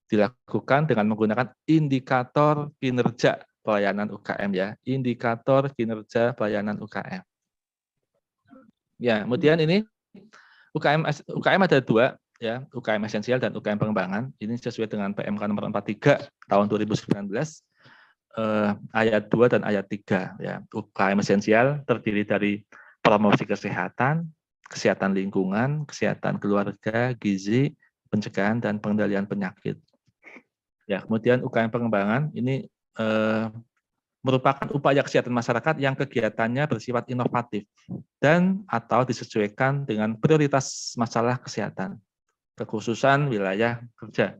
Dilakukan dengan menggunakan indikator kinerja pelayanan UKM ya, indikator kinerja pelayanan UKM. Ya, kemudian ini UKM ada 2 ya, UKM esensial dan UKM pengembangan. Ini sesuai dengan PMK nomor 43 tahun 2019 ayat 2 dan ayat 3 ya. UKM esensial terdiri dari promosi kesehatan, kesehatan lingkungan, kesehatan keluarga, gizi, pencegahan dan pengendalian penyakit. Ya, kemudian UKM pengembangan ini merupakan upaya kesehatan masyarakat yang kegiatannya bersifat inovatif dan atau disesuaikan dengan prioritas masalah kesehatan, kekhususan wilayah kerja,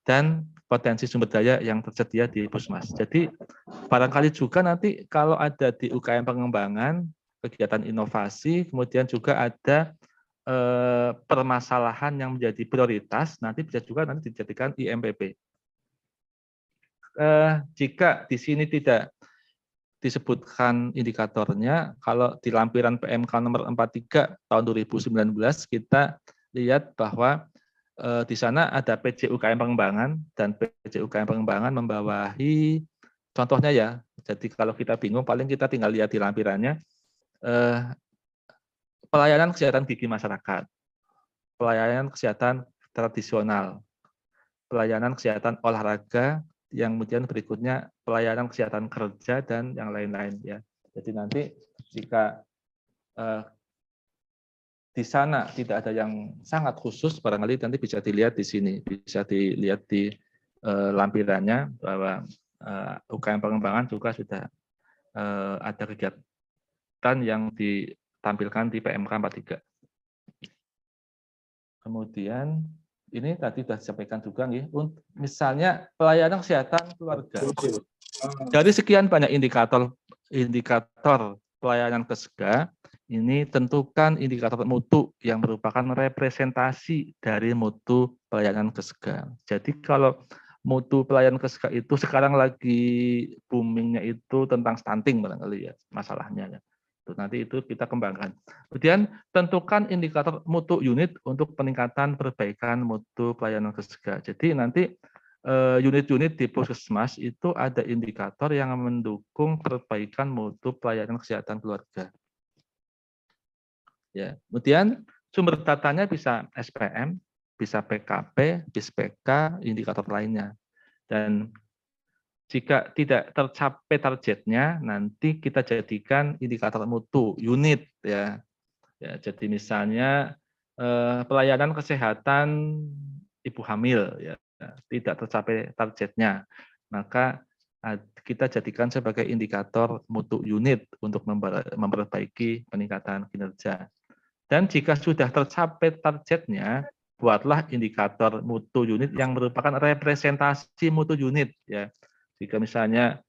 dan potensi sumber daya yang tersedia di Puskesmas. Jadi barangkali juga nanti kalau ada di UKM pengembangan, kegiatan inovasi, kemudian juga ada permasalahan yang menjadi prioritas, nanti bisa juga nanti dijadikan IMPP. Jika di sini tidak disebutkan indikatornya, kalau di lampiran PMK nomor 43 tahun 2019 kita lihat bahwa di sana ada PJ UKM pengembangan dan PJ UKM pengembangan membawahi contohnya ya. Jadi kalau kita bingung paling kita tinggal lihat di lampirannya pelayanan kesehatan gigi masyarakat, pelayanan kesehatan tradisional, pelayanan kesehatan olahraga, yang kemudian berikutnya pelayanan kesehatan kerja dan yang lain-lain ya. Jadi nanti jika di sana tidak ada yang sangat khusus, barangkali nanti bisa dilihat di sini, bisa dilihat di lampirannya bahwa UKM pengembangan juga sudah ada kegiatan yang ditampilkan di PMK 43. Kemudian ini tadi sudah disampaikan juga nih, misalnya pelayanan kesehatan keluarga. Dari sekian banyak indikator pelayanan KESGA, ini tentukan indikator mutu yang merupakan representasi dari mutu pelayanan KESGA. Jadi kalau mutu pelayanan KESGA itu sekarang lagi boomingnya itu tentang stunting barangkali ya masalahnya. Nanti itu kita kembangkan. Kemudian tentukan indikator mutu unit untuk peningkatan perbaikan mutu pelayanan KESGA. Jadi nanti unit-unit di Puskesmas itu ada indikator yang mendukung perbaikan mutu pelayanan kesehatan keluarga. Ya, kemudian sumber datanya bisa SPM, bisa PKP, PISPK, indikator lainnya. Dan jika tidak tercapai targetnya, nanti kita jadikan indikator mutu unit ya. Ya, jadi misalnya pelayanan kesehatan ibu hamil ya. tidak tercapai targetnya, maka kita jadikan sebagai indikator mutu unit untuk memperbaiki peningkatan kinerja. Dan jika sudah tercapai targetnya, buatlah indikator mutu unit yang merupakan representasi mutu unit. Ya, jika misalnya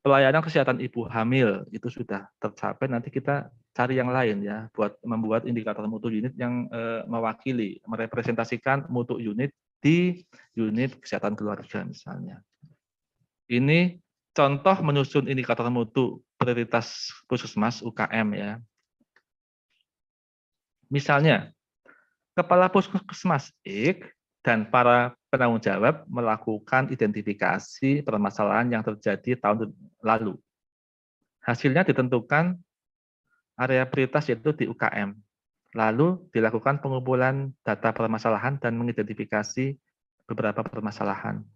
pelayanan kesehatan ibu hamil itu sudah tercapai, nanti kita cari yang lain ya, buat membuat indikator mutu unit yang mewakili, merepresentasikan mutu unit di unit kesehatan keluarga misalnya. Ini contoh menyusun indikator mutu prioritas puskesmas UKM ya. Misalnya, Kepala Puskesmas X dan para penanggung jawab melakukan identifikasi permasalahan yang terjadi tahun lalu. Hasilnya ditentukan area prioritas yaitu di UKM. Lalu dilakukan pengumpulan data permasalahan dan mengidentifikasi beberapa permasalahan.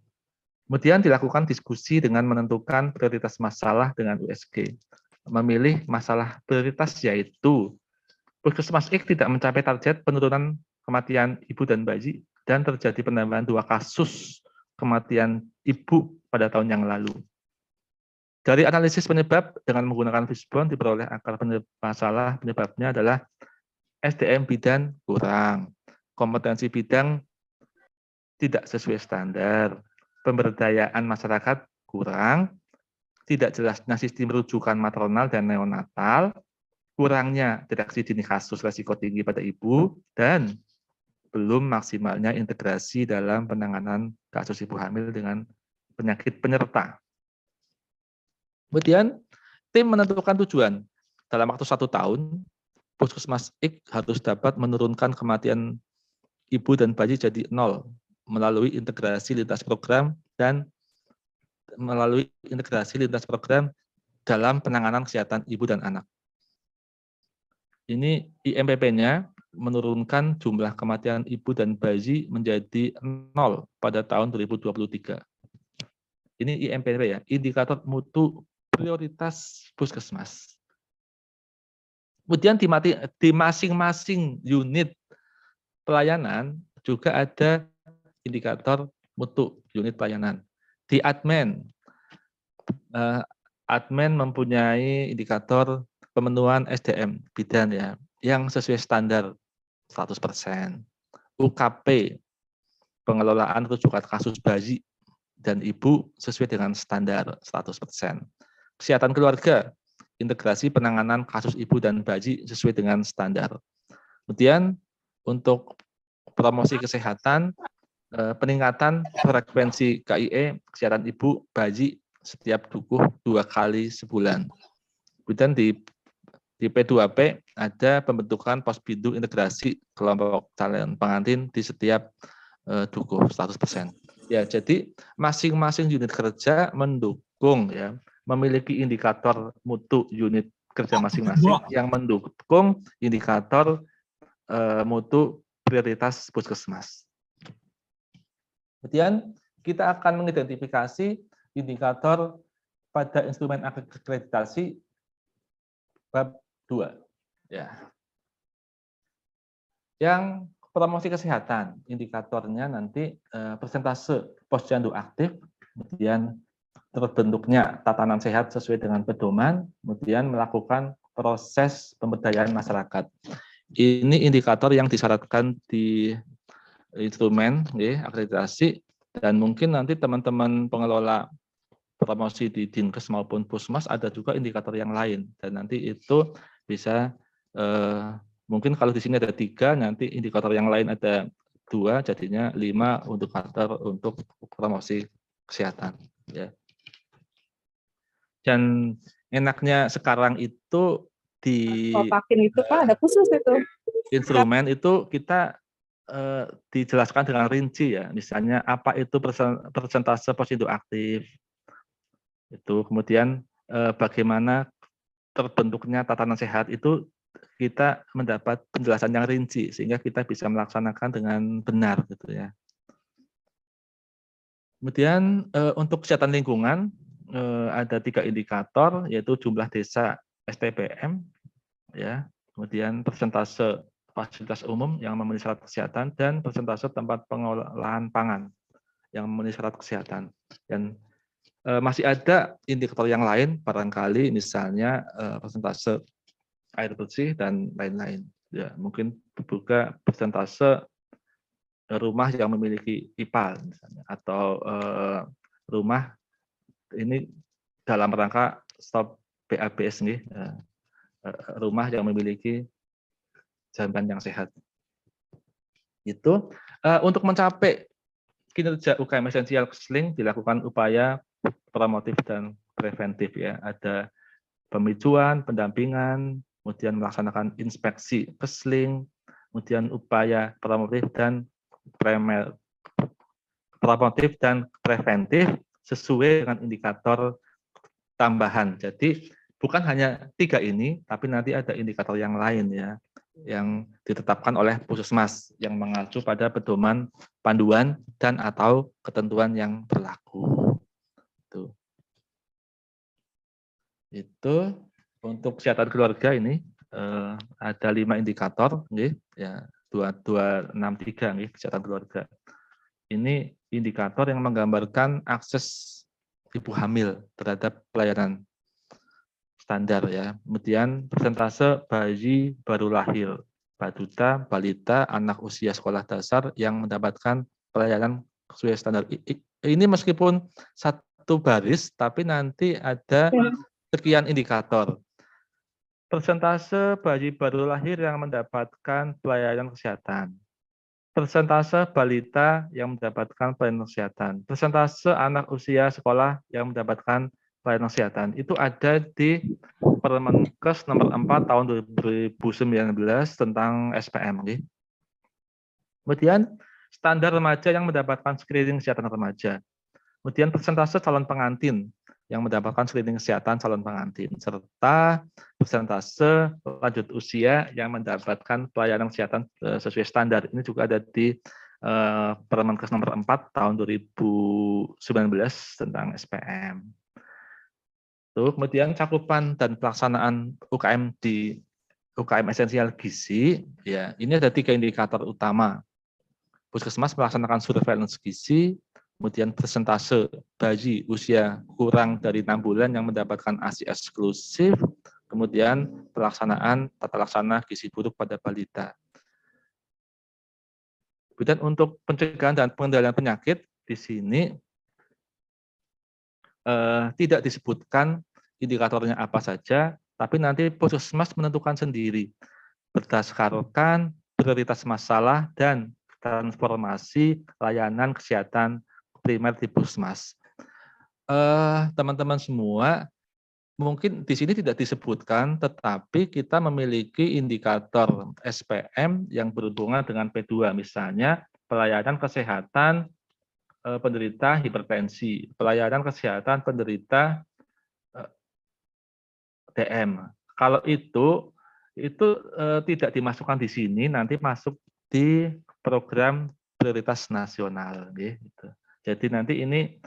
Kemudian dilakukan diskusi dengan menentukan prioritas masalah dengan USG. Memilih masalah prioritas yaitu Puskesmas X tidak mencapai target penurunan kematian ibu dan bayi dan terjadi penambahan 2 kasus kematian ibu pada tahun yang lalu. Dari analisis penyebab dengan menggunakan fishbone diperoleh akar masalah penyebabnya adalah SDM bidan kurang, kompetensi bidang tidak sesuai standar, pemberdayaan masyarakat kurang, tidak jelasnya sistem rujukan maternal dan neonatal, kurangnya deteksi dini kasus risiko tinggi pada ibu, dan belum maksimalnya integrasi dalam penanganan kasus ibu hamil dengan penyakit penyerta. Kemudian, tim menentukan tujuan. Dalam waktu 1 tahun, Puskesmas X harus dapat menurunkan kematian ibu dan bayi jadi 0 melalui integrasi lintas program dan dalam penanganan kesehatan ibu dan anak. Ini IMPP-nya menurunkan jumlah kematian ibu dan bayi menjadi 0 pada tahun 2023. Ini IMPP ya, indikator mutu prioritas puskesmas. Kemudian di masing-masing unit pelayanan juga ada indikator mutu unit pelayanan. Di admin mempunyai indikator pemenuhan SDM bidan ya, yang sesuai standar 100%. UKP, pengelolaan rujukan kasus bayi dan ibu sesuai dengan standar 100%. Kesehatan keluarga, integrasi penanganan kasus ibu dan bayi sesuai dengan standar. Kemudian untuk promosi kesehatan, peningkatan frekuensi KIE, kesehatan ibu, bayi setiap dukuh 2 kali sebulan. Kemudian di P2P ada pembentukan posbindu integrasi kelompok calon pengantin di setiap dukuh 100%. Ya, jadi masing-masing unit kerja mendukung ya, memiliki indikator mutu unit kerja masing-masing yang mendukung indikator mutu prioritas puskesmas. Kemudian kita akan mengidentifikasi indikator pada instrumen akreditasi bab 2. Ya. Yang promosi kesehatan, indikatornya nanti persentase posyandu aktif, kemudian terbentuknya tatanan sehat sesuai dengan pedoman, kemudian melakukan proses pemberdayaan masyarakat. Ini indikator yang disyaratkan di instrumen akreditasi, dan mungkin nanti teman-teman pengelola promosi di Dinkes maupun Puskesmas ada juga indikator yang lain, dan nanti itu bisa mungkin kalau di sini ada 3, nanti indikator yang lain ada 2, jadinya 5 untuk indikator untuk promosi kesehatan. Ya. Dan enaknya sekarang itu di itu Pak, ada khusus itu. Instrumen itu kita dijelaskan dengan rinci ya, misalnya apa itu persentase posyandu aktif, itu kemudian bagaimana terbentuknya tatanan sehat, itu kita mendapat penjelasan yang rinci sehingga kita bisa melaksanakan dengan benar gitu ya. Kemudian untuk kesehatan lingkungan ada 3 indikator, yaitu jumlah desa STPM ya, kemudian persentase fasilitas umum yang memenuhi syarat kesehatan, dan persentase tempat pengolahan pangan yang memenuhi syarat kesehatan. Dan masih ada indikator yang lain, barangkali misalnya persentase air bersih dan lain-lain. Ya, mungkin juga persentase rumah yang memiliki IPA misalnya, atau rumah ini dalam rangka stop PABS nih, rumah yang memiliki jamban yang sehat. Itu untuk mencapai kinerja UKM esensial Kesling dilakukan upaya promotif dan preventif ya. Ada pemicuan, pendampingan, kemudian melaksanakan inspeksi Kesling, kemudian upaya promotif dan preventif sesuai dengan indikator tambahan. Jadi bukan hanya 3 ini, tapi nanti ada indikator yang lain ya, yang ditetapkan oleh Puskesmas yang mengacu pada pedoman, panduan, dan atau ketentuan yang berlaku. Itu untuk kesehatan keluarga ini ada 5 indikator, ya 2263 kesehatan keluarga. Ini indikator yang menggambarkan akses ibu hamil terhadap pelayanan standar ya. Kemudian persentase bayi baru lahir, baduta, balita, anak usia sekolah dasar yang mendapatkan pelayanan sesuai standar. Ini meskipun satu baris, tapi nanti ada sekian indikator. Persentase bayi baru lahir yang mendapatkan pelayanan kesehatan. Persentase balita yang mendapatkan pelayanan kesehatan, persentase anak usia sekolah yang mendapatkan pelayanan kesehatan, itu ada di Permenkes nomor 4 tahun 2019 tentang SPM. Kemudian standar remaja yang mendapatkan screening kesehatan remaja. Kemudian persentase calon pengantin yang mendapatkan screening kesehatan calon pengantin, serta persentase lanjut usia yang mendapatkan pelayanan kesehatan sesuai standar. Ini juga ada di Permenkes nomor 4 tahun 2019 tentang SPM. Kemudian cakupan dan pelaksanaan UKM di UKM esensial gizi, ya ini ada 3 indikator utama. Puskesmas melaksanakan surveillance gizi, kemudian persentase bayi usia kurang dari 6 bulan yang mendapatkan ASI eksklusif, kemudian pelaksanaan tata laksana gizi buruk pada balita. Kemudian untuk pencegahan dan pengendalian penyakit, di sini tidak disebutkan indikatornya apa saja, tapi nanti Puskesmas menentukan sendiri berdasarkan prioritas masalah dan transformasi layanan kesehatan primer di Puskesmas. Teman-teman semua, mungkin di sini tidak disebutkan, tetapi kita memiliki indikator SPM yang berhubungan dengan P2, misalnya pelayanan kesehatan penderita hipertensi, pelayanan kesehatan penderita DM. Kalau itu tidak dimasukkan di sini, nanti masuk di program prioritas nasional. Gitu. Jadi nanti ini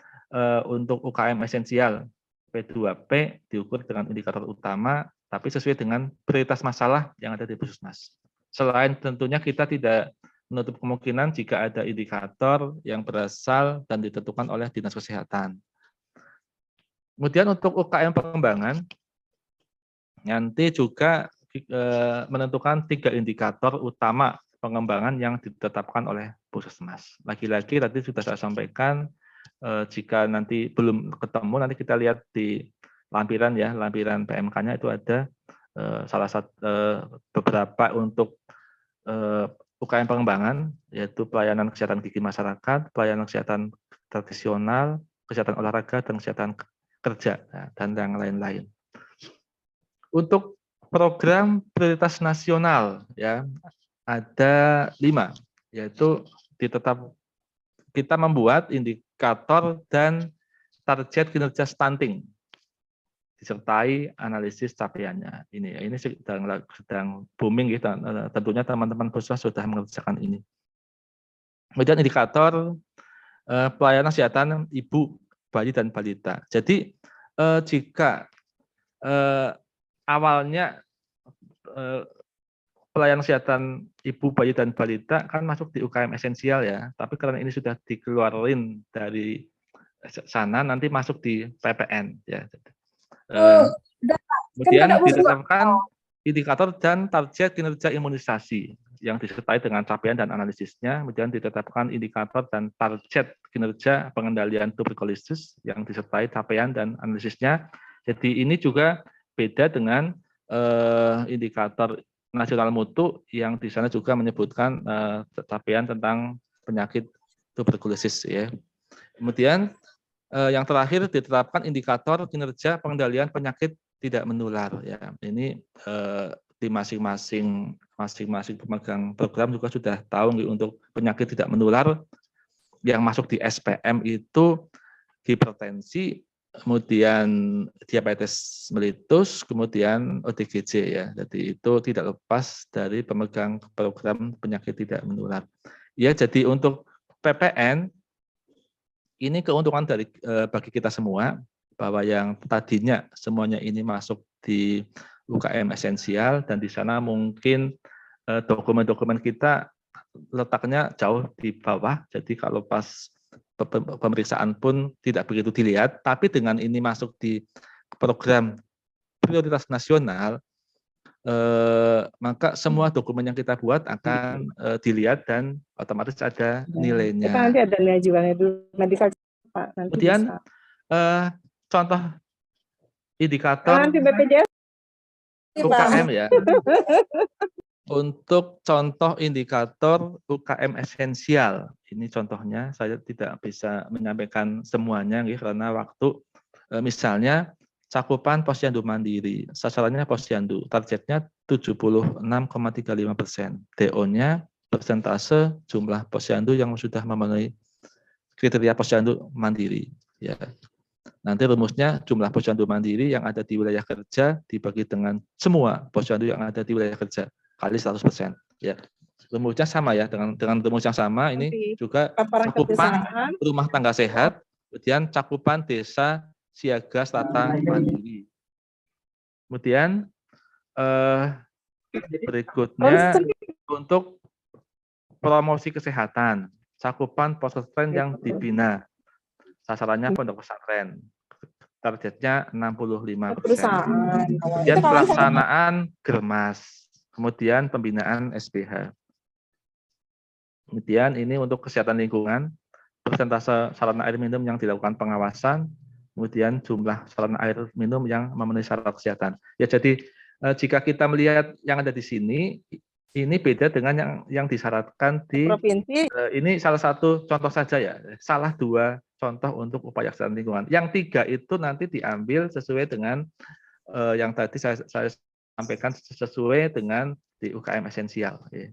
untuk UKM esensial P2P diukur dengan indikator utama, tapi sesuai dengan prioritas masalah yang ada di Puskesmas. Selain tentunya kita tidak menutup kemungkinan jika ada indikator yang berasal dan ditentukan oleh Dinas Kesehatan. Kemudian untuk UKM pengembangan, nanti juga menentukan 3 indikator utama pengembangan yang ditetapkan oleh Puskesmas. Lagi-lagi tadi sudah saya sampaikan, jika nanti belum ketemu, nanti kita lihat di lampiran ya, lampiran PMK-nya itu ada salah satu beberapa untuk UKM pengembangan, yaitu pelayanan kesehatan gigi masyarakat, pelayanan kesehatan tradisional, kesehatan olahraga, dan kesehatan kerja, dan yang lain-lain. Untuk program prioritas nasional ya ada 5, yaitu kita membuat indikator dan target kinerja stunting disertai analisis capaiannya. Ini sedang booming gitu. Tentunya teman-teman Puskesmas sudah mengerjakan ini. Kemudian indikator pelayanan kesehatan ibu, bayi dan balita. Jadi jika awalnya pelayanan kesehatan ibu, bayi, dan balita kan masuk di UKM esensial ya, tapi karena ini sudah dikeluarin dari sana, nanti masuk di PPN ya. Kemudian ditetapkan indikator dan target kinerja imunisasi yang disertai dengan capaian dan analisisnya. Kemudian ditetapkan indikator dan target kinerja pengendalian tuberkulosis yang disertai capaian dan analisisnya. Jadi ini juga beda dengan indikator nasional mutu yang di sana juga menyebutkan capaian tentang penyakit tuberkulosis ya. Kemudian yang terakhir ditetapkan indikator kinerja pengendalian penyakit tidak menular ya. Ini di masing-masing pemegang program juga sudah tahu untuk penyakit tidak menular yang masuk di SPM itu hipertensi, kemudian diabetes mellitus, kemudian OTGJ ya. Jadi itu tidak lepas dari pemegang program penyakit tidak menular. Ya, jadi untuk PPN ini keuntungan dari bagi kita semua bahwa yang tadinya semuanya ini masuk di UKM esensial dan di sana mungkin dokumen-dokumen kita letaknya jauh di bawah. Jadi kalau pas pemeriksaan pun tidak begitu dilihat, tapi dengan ini masuk di program prioritas nasional, maka semua dokumen yang kita buat akan dilihat dan otomatis ada nilainya. Kita nanti ada nilai jualnya dulu, medical Pak. Nanti kemudian bisa. Contoh indikator Nanti BPJS UKM ya. Untuk contoh indikator UKM esensial, ini contohnya saya tidak bisa menyampaikan semuanya karena waktu. Misalnya cakupan posyandu mandiri, sasarannya posyandu, targetnya 76,35%. DO-nya persentase jumlah posyandu yang sudah memenuhi kriteria posyandu mandiri. Ya. Nanti rumusnya jumlah posyandu mandiri yang ada di wilayah kerja dibagi dengan semua posyandu yang ada di wilayah kerja kali 100%. Ya. Rumusnya sama ya, dengan rumus yang sama ini Nanti juga laporan cakupan kebiasaan. rumah tangga sehat, kemudian cakupan desa siaga strata mandiri. Kemudian berikutnya untuk promosi kesehatan, cakupan pesantren yang dibina, sasarannya pondok pesantren, targetnya 65%. Kemudian pelaksanaan germas, kemudian pembinaan SPH. Kemudian ini untuk kesehatan lingkungan, persentase sarana air minum yang dilakukan pengawasan, kemudian jumlah sarana air minum yang memenuhi syarat kesehatan. Ya, jadi jika kita melihat yang ada di sini, ini beda dengan yang disyaratkan di provinsi. Ini salah satu contoh saja ya, salah dua contoh untuk upaya kesehatan lingkungan. Yang 3 itu nanti diambil sesuai dengan yang tadi saya sampaikan sesuai dengan di UKM esensial. Ya.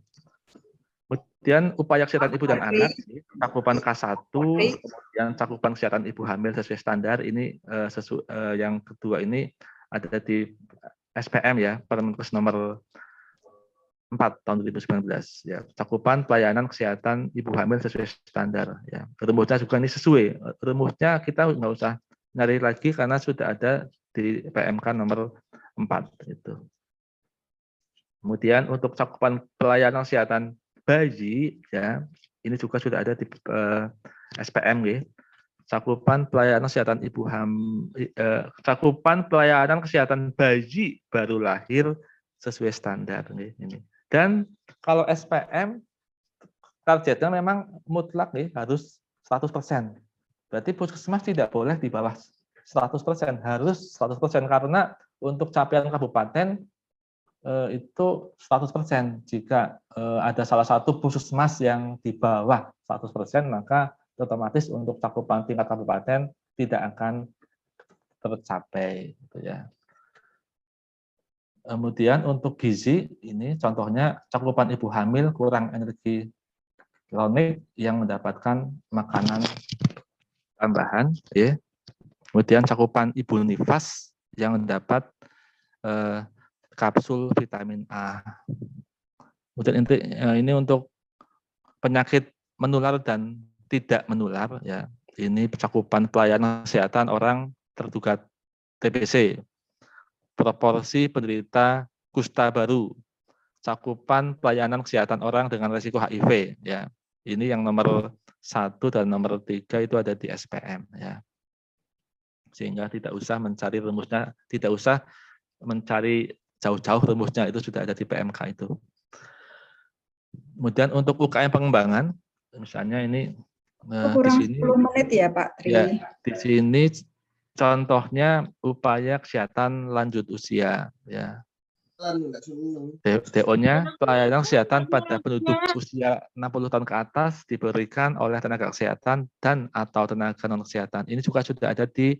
Kemudian upaya kesehatan ibu dan anak, cakupan K1, kemudian cakupan kesehatan ibu hamil sesuai standar, ini yang kedua ini ada di SPM ya, Permenkes nomor 4 tahun 2019 ya, cakupan pelayanan kesehatan ibu hamil sesuai standar ya. Rumusnya juga ini sesuai. Rumusnya kita nggak usah nyari lagi karena sudah ada di PMK nomor 4 itu. Kemudian untuk cakupan pelayanan kesehatan bayi ya, ini juga sudah ada di SPM ya. Cakupan pelayanan kesehatan ibu hamil, cakupan pelayanan kesehatan bayi baru lahir sesuai standar ini. Dan kalau SPM targetnya memang mutlak nih harus 100%. Berarti puskesmas tidak boleh di bawah 100%, harus 100% karena untuk capaian kabupaten itu 100%. Jika ada salah satu puskesmas yang di bawah 100%, maka otomatis untuk cakupan tingkat kabupaten tidak akan tercapai gitu ya. Kemudian untuk gizi, ini contohnya cakupan ibu hamil kurang energi kronik yang mendapatkan makanan tambahan, ya. Kemudian cakupan ibu nifas yang mendapat kapsul vitamin A. Kemudian ini untuk penyakit menular dan tidak menular, ya. Ini cakupan pelayanan kesehatan orang terduga TBC. Proporsi penderita kusta baru, cakupan pelayanan kesehatan orang dengan risiko HIV ya. Ini yang nomor 1 dan nomor 3 itu ada di SPM ya. Sehingga tidak usah mencari rumusnya, tidak usah mencari jauh-jauh rumusnya, itu sudah ada di PMK itu. Kemudian untuk UKM pengembangan, misalnya ini di Kurang sini 10 menit ya Pak Tri. ya, di sini contohnya upaya kesehatan lanjut usia ya. DO-nya pelayanan kesehatan pada penduduk usia 60 tahun ke atas diberikan oleh tenaga kesehatan dan atau tenaga non kesehatan. Ini juga sudah ada di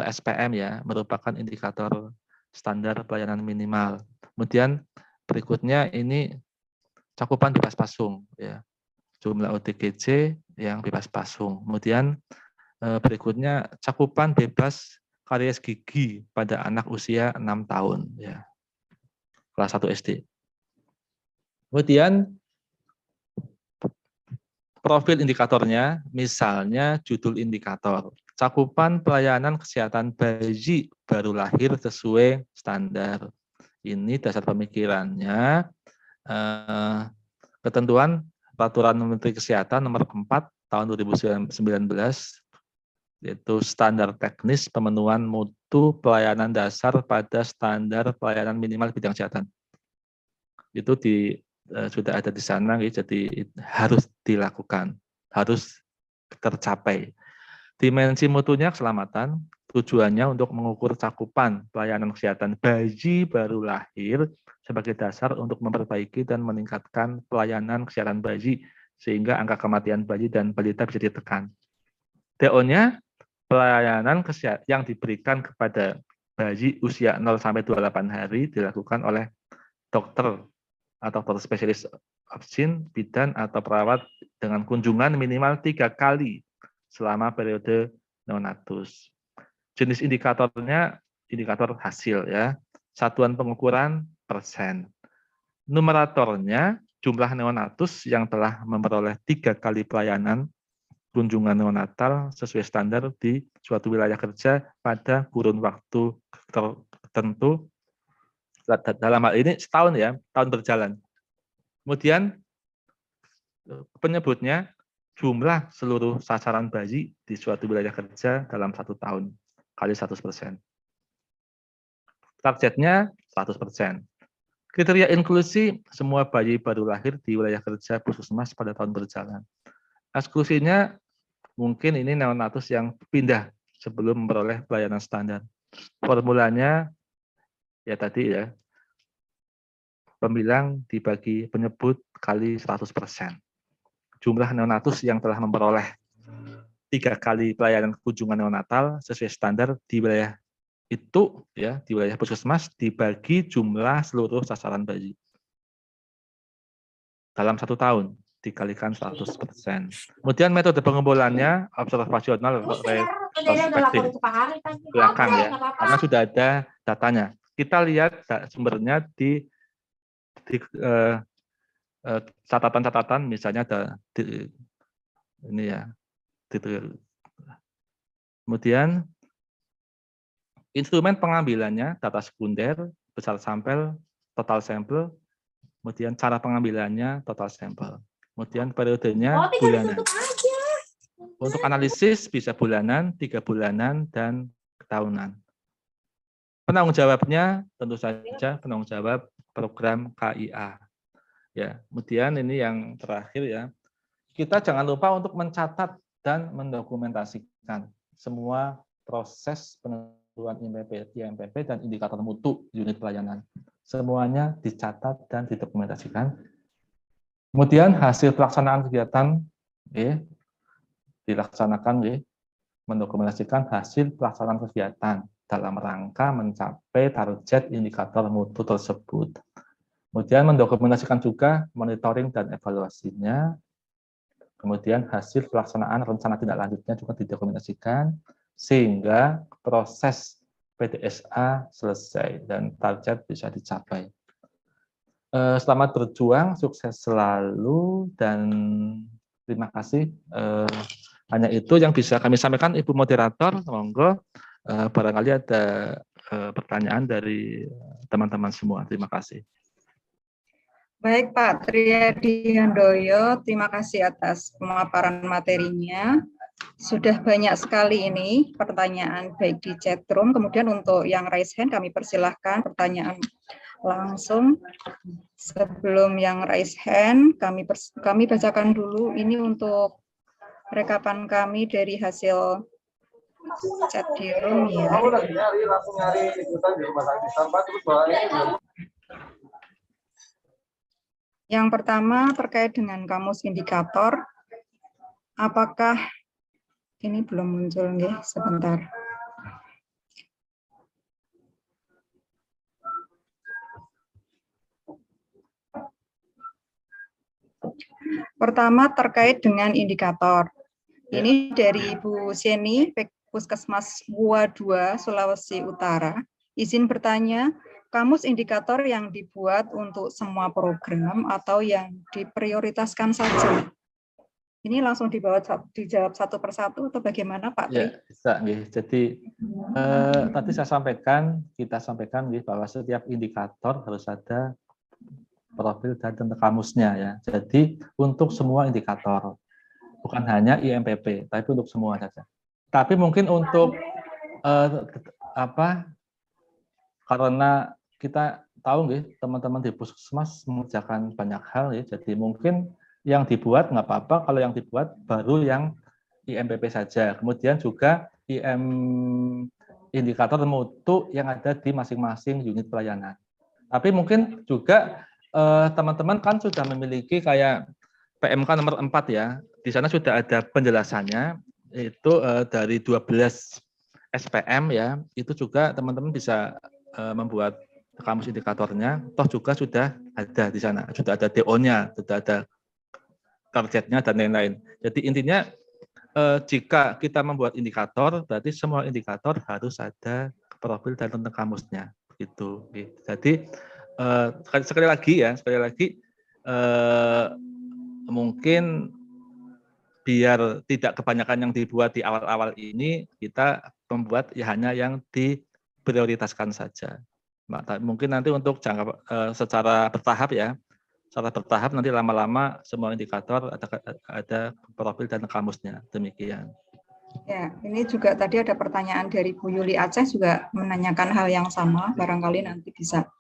SPM ya, merupakan indikator standar pelayanan minimal. Kemudian berikutnya ini cakupan bebas pasung ya. Jumlah OTGJ yang bebas pasung. Kemudian berikutnya cakupan bebas karies gigi pada anak usia 6 tahun ya. Kelas 1 SD. Kemudian profil indikatornya, misalnya judul indikator, cakupan pelayanan kesehatan bayi baru lahir sesuai standar. Ini dasar pemikirannya, ketentuan Peraturan Menteri Kesehatan nomor 4 tahun 2019, yaitu standar teknis pemenuhan mutu pelayanan dasar pada standar pelayanan minimal bidang kesehatan. Itu sudah ada di sana, jadi harus dilakukan, harus tercapai. Dimensi mutunya keselamatan, tujuannya untuk mengukur cakupan pelayanan kesehatan bayi baru lahir sebagai dasar untuk memperbaiki dan meningkatkan pelayanan kesehatan bayi sehingga angka kematian bayi dan balita bisa ditekan. DO-nya pelayanan kesehatan yang diberikan kepada bayi usia 0-28 hari dilakukan oleh dokter atau dokter spesialis obstin, bidan, atau perawat dengan kunjungan minimal 3 kali selama periode neonatus. Jenis indikatornya indikator hasil ya. Satuan pengukuran persen. Numeratornya jumlah neonatus yang telah memperoleh 3 kali pelayanan kunjungan neonatal sesuai standar di suatu wilayah kerja pada kurun waktu tertentu. Dalam hal ini setahun ya, tahun berjalan. Kemudian penyebutnya jumlah seluruh sasaran bayi di suatu wilayah kerja dalam 1 tahun kali 100%. Targetnya 100%. Kriteria inklusi semua bayi baru lahir di wilayah kerja puskesmas pada tahun berjalan. Eksklusinya mungkin ini neonatus yang pindah sebelum memperoleh pelayanan standar. Formulanya ya tadi ya, pembilang dibagi penyebut kali 100%. Jumlah neonatus yang telah memperoleh 3 kali pelayanan kunjungan neonatal sesuai standar di wilayah itu ya, di wilayah puskesmas dibagi jumlah seluruh sasaran bayi. Dalam 1 tahun dikalikan 100%. Kemudian metode pengumpulannya observasional retrospektif. Belakang ya, karena sudah ada datanya. Kita lihat sumbernya di catatan-catatan, misalnya ada ini ya. Kemudian instrumen pengambilannya data sekunder, besar sampel, total sampel, kemudian cara pengambilannya total sampel, kemudian periodenya bulanan. Untuk analisis bisa bulanan, 3 bulanan, dan tahunan. Penanggung jawabnya tentu saja penanggung jawab program KIA. Ya, kemudian ini yang terakhir ya. Kita jangan lupa untuk mencatat dan mendokumentasikan semua proses penentuan IMPP dan indikator mutu unit pelayanan. Semuanya dicatat dan didokumentasikan. Kemudian hasil pelaksanaan kegiatan dilaksanakan mendokumentasikan hasil pelaksanaan kegiatan dalam rangka mencapai target indikator mutu tersebut. Kemudian mendokumentasikan juga monitoring dan evaluasinya. Kemudian hasil pelaksanaan rencana tindak lanjutnya juga didokumentasikan sehingga proses PDSA selesai dan target bisa dicapai. Selamat berjuang, sukses selalu, dan terima kasih. Hanya itu yang bisa kami sampaikan, Ibu Moderator. Monggo, barangkali ada pertanyaan dari teman-teman semua. Terima kasih. Baik Pak Triadi Handoyo, terima kasih atas pemaparan materinya. Sudah banyak sekali ini pertanyaan baik di chat room, kemudian untuk yang raise hand kami persilahkan pertanyaan langsung. Sebelum yang raise hand, kami bacakan dulu ini untuk rekapan kami dari hasil chat di room ya. Yang pertama terkait dengan kamus indikator, apakah ini belum muncul nih, sebentar. Pertama terkait dengan indikator. Ini dari Ibu Seni, Puskesmas Gua 2, Sulawesi Utara. Izin bertanya, kamus indikator yang dibuat untuk semua program atau yang diprioritaskan saja? Ini langsung dijawab satu persatu atau bagaimana Pak Tri? Ya, bisa. Jadi tadi kita sampaikan bahwa setiap indikator harus ada profil dan kamusnya ya. Jadi untuk semua indikator, bukan hanya IMPP, tapi untuk semua saja. Tapi mungkin untuk karena kita tahu teman-teman di Puskesmas mengerjakan banyak hal ya, jadi mungkin yang dibuat nggak apa-apa kalau yang dibuat baru yang IMPP saja. Kemudian juga indikator mutu yang ada di masing-masing unit pelayanan. Tapi mungkin juga teman-teman kan sudah memiliki kayak PMK nomor 4 ya. Di sana sudah ada penjelasannya, itu dari 12 SPM ya. Itu juga teman-teman bisa membuat kamus indikatornya. Toh juga sudah ada di sana, sudah ada DO-nya, sudah ada targetnya dan lain-lain. Jadi intinya jika kita membuat indikator, berarti semua indikator harus ada profil dan tentang kamusnya. Gitu. Jadi sekali lagi mungkin biar tidak kebanyakan yang dibuat di awal-awal ini, kita membuat ya hanya yang diprioritaskan saja. Mungkin nanti untuk jangka secara bertahap ya, secara bertahap nanti lama-lama semua indikator ada profil dan kamusnya. Demikian. Ya, ini juga tadi ada pertanyaan dari Bu Yuli Aceh juga menanyakan hal yang sama. Barangkali nanti bisa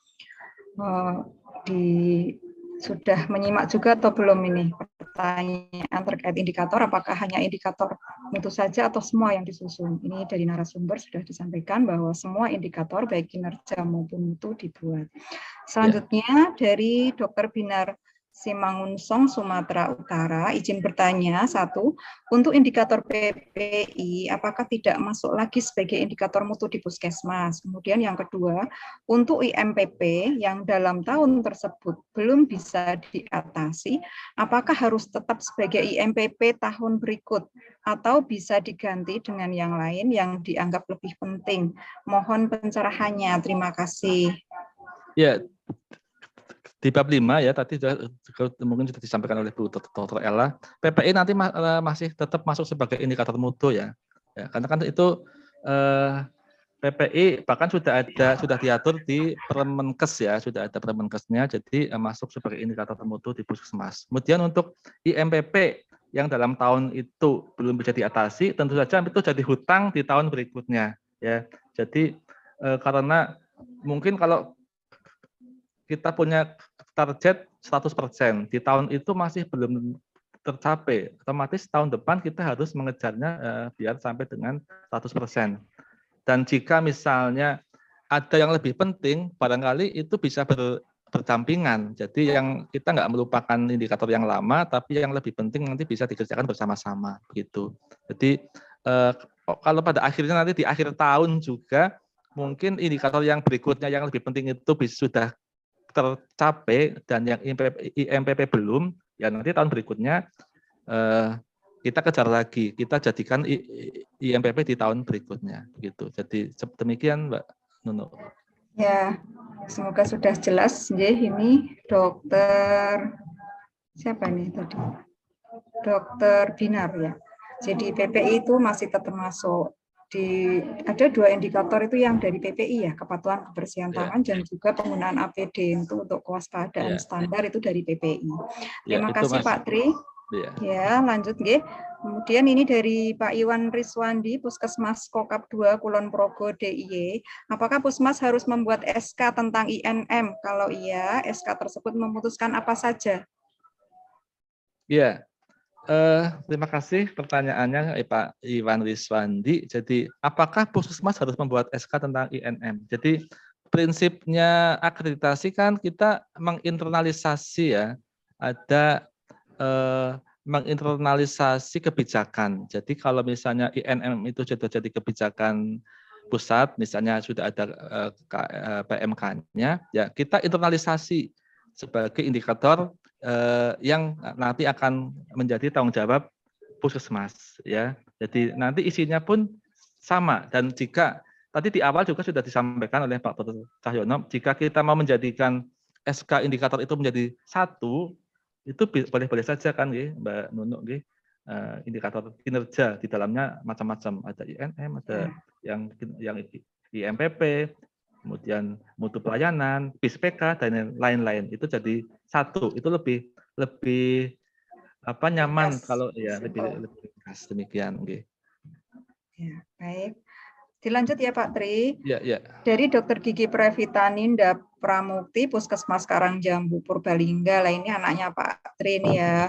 sudah menyimak juga atau belum ini pertanyaan terkait indikator, apakah hanya indikator mutu saja atau semua yang disusun. Ini dari narasumber sudah disampaikan bahwa semua indikator baik kinerja maupun mutu dibuat. Selanjutnya dari Dr. Binar Simangunsong, Sumatera Utara, izin bertanya, satu, untuk indikator PPI, apakah tidak masuk lagi sebagai indikator mutu di Puskesmas? Kemudian yang kedua, untuk IMPP yang dalam tahun tersebut belum bisa diatasi, apakah harus tetap sebagai IMPP tahun berikut, atau bisa diganti dengan yang lain yang dianggap lebih penting? Mohon pencerahannya, terima kasih. Ya, di bab 5 ya tadi mungkin sudah disampaikan oleh Bu Dr. Ella, PPI nanti masih tetap masuk sebagai indikator mutu ya. Karena kan itu PPI bahkan sudah diatur di Permenkes ya, sudah ada Permenkesnya, jadi masuk sebagai indikator mutu di Puskesmas. Kemudian untuk IMPP yang dalam tahun itu belum bisa diatasi, tentu saja itu jadi hutang di tahun berikutnya ya. Jadi karena mungkin kalau kita punya target 100%, di tahun itu masih belum tercapai, otomatis tahun depan kita harus mengejarnya biar sampai dengan 100%. Dan jika misalnya ada yang lebih penting, barangkali itu bisa berdampingan. Jadi yang kita nggak melupakan indikator yang lama, tapi yang lebih penting nanti bisa dikerjakan bersama-sama, begitu. Jadi kalau pada akhirnya nanti di akhir tahun juga mungkin indikator yang berikutnya yang lebih penting itu sudah tercapai dan yang IMPP belum, ya nanti tahun berikutnya kita kejar lagi, kita jadikan IMPP di tahun berikutnya, gitu. Jadi demikian Mbak Nunu. Ya, semoga sudah jelas. Ini Dokter siapa nih tadi? Dokter Binar ya. Jadi PPI itu masih tetap masuk. ada 2 indikator itu yang dari PPI ya, kepatuhan kebersihan Ya. tangan dan juga penggunaan APD untuk kewaspadaan Ya. standar itu dari PPI. Ya, Terima itu kasih Mas. Pak Tri. Ya. Ya, lanjut nggih. Kemudian ini dari Pak Iwan Riswandi, Puskesmas Kokap 2 Kulon Progo DIY. Apakah Pusmas harus membuat SK tentang INM? Kalau iya, SK tersebut memutuskan apa saja? Ya. Terima kasih pertanyaannya Pak Iwan Riswandi. Jadi, apakah Puskesmas harus membuat SK tentang INM? Jadi, prinsipnya akreditasi kan kita menginternalisasi ya, ada menginternalisasi kebijakan. Jadi, kalau misalnya INM itu sudah jadi kebijakan pusat, misalnya sudah ada PMK-nya, ya kita internalisasi sebagai indikator yang nanti akan menjadi tanggung jawab Puskesmas ya. Jadi nanti isinya pun sama, dan jika tadi di awal juga sudah disampaikan oleh Pak Dr. Cahyono, jika kita mau menjadikan SK indikator itu menjadi satu, itu boleh-boleh saja kan Mbak Nunuk, indikator kinerja di dalamnya macam-macam, ada INM, ada yang IMPP, kemudian mutu pelayanan, BISPK dan lain-lain. Itu jadi satu, itu lebih nyaman kalau ya lebih ringkas demikian. Ya, baik. Dilanjut ya Pak Tri. Ya. Dari Dr. Gigi Previta Ninda Pramukti, Puskesmas Karangjambu Purbalingga. Lah ini anaknya Pak Tri ini ya.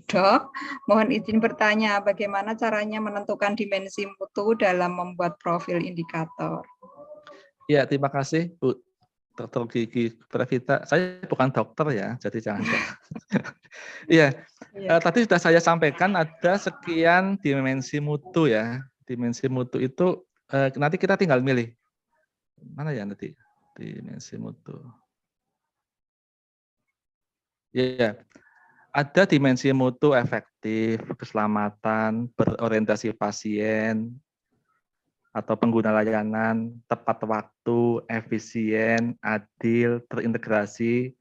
Dok, mohon izin bertanya, bagaimana caranya menentukan dimensi mutu dalam membuat profil indikator? Ya, terima kasih Bu Dr. Gigi Previta. Saya bukan dokter ya, jadi jangan. Iya, tadi sudah saya sampaikan ada sekian dimensi mutu ya. Dimensi mutu itu nanti kita tinggal milih. Mana ya nanti dimensi mutu? Iya, ada dimensi mutu efektif, keselamatan, berorientasi pasien, atau pengguna layanan, tepat waktu, efisien, adil, terintegrasi,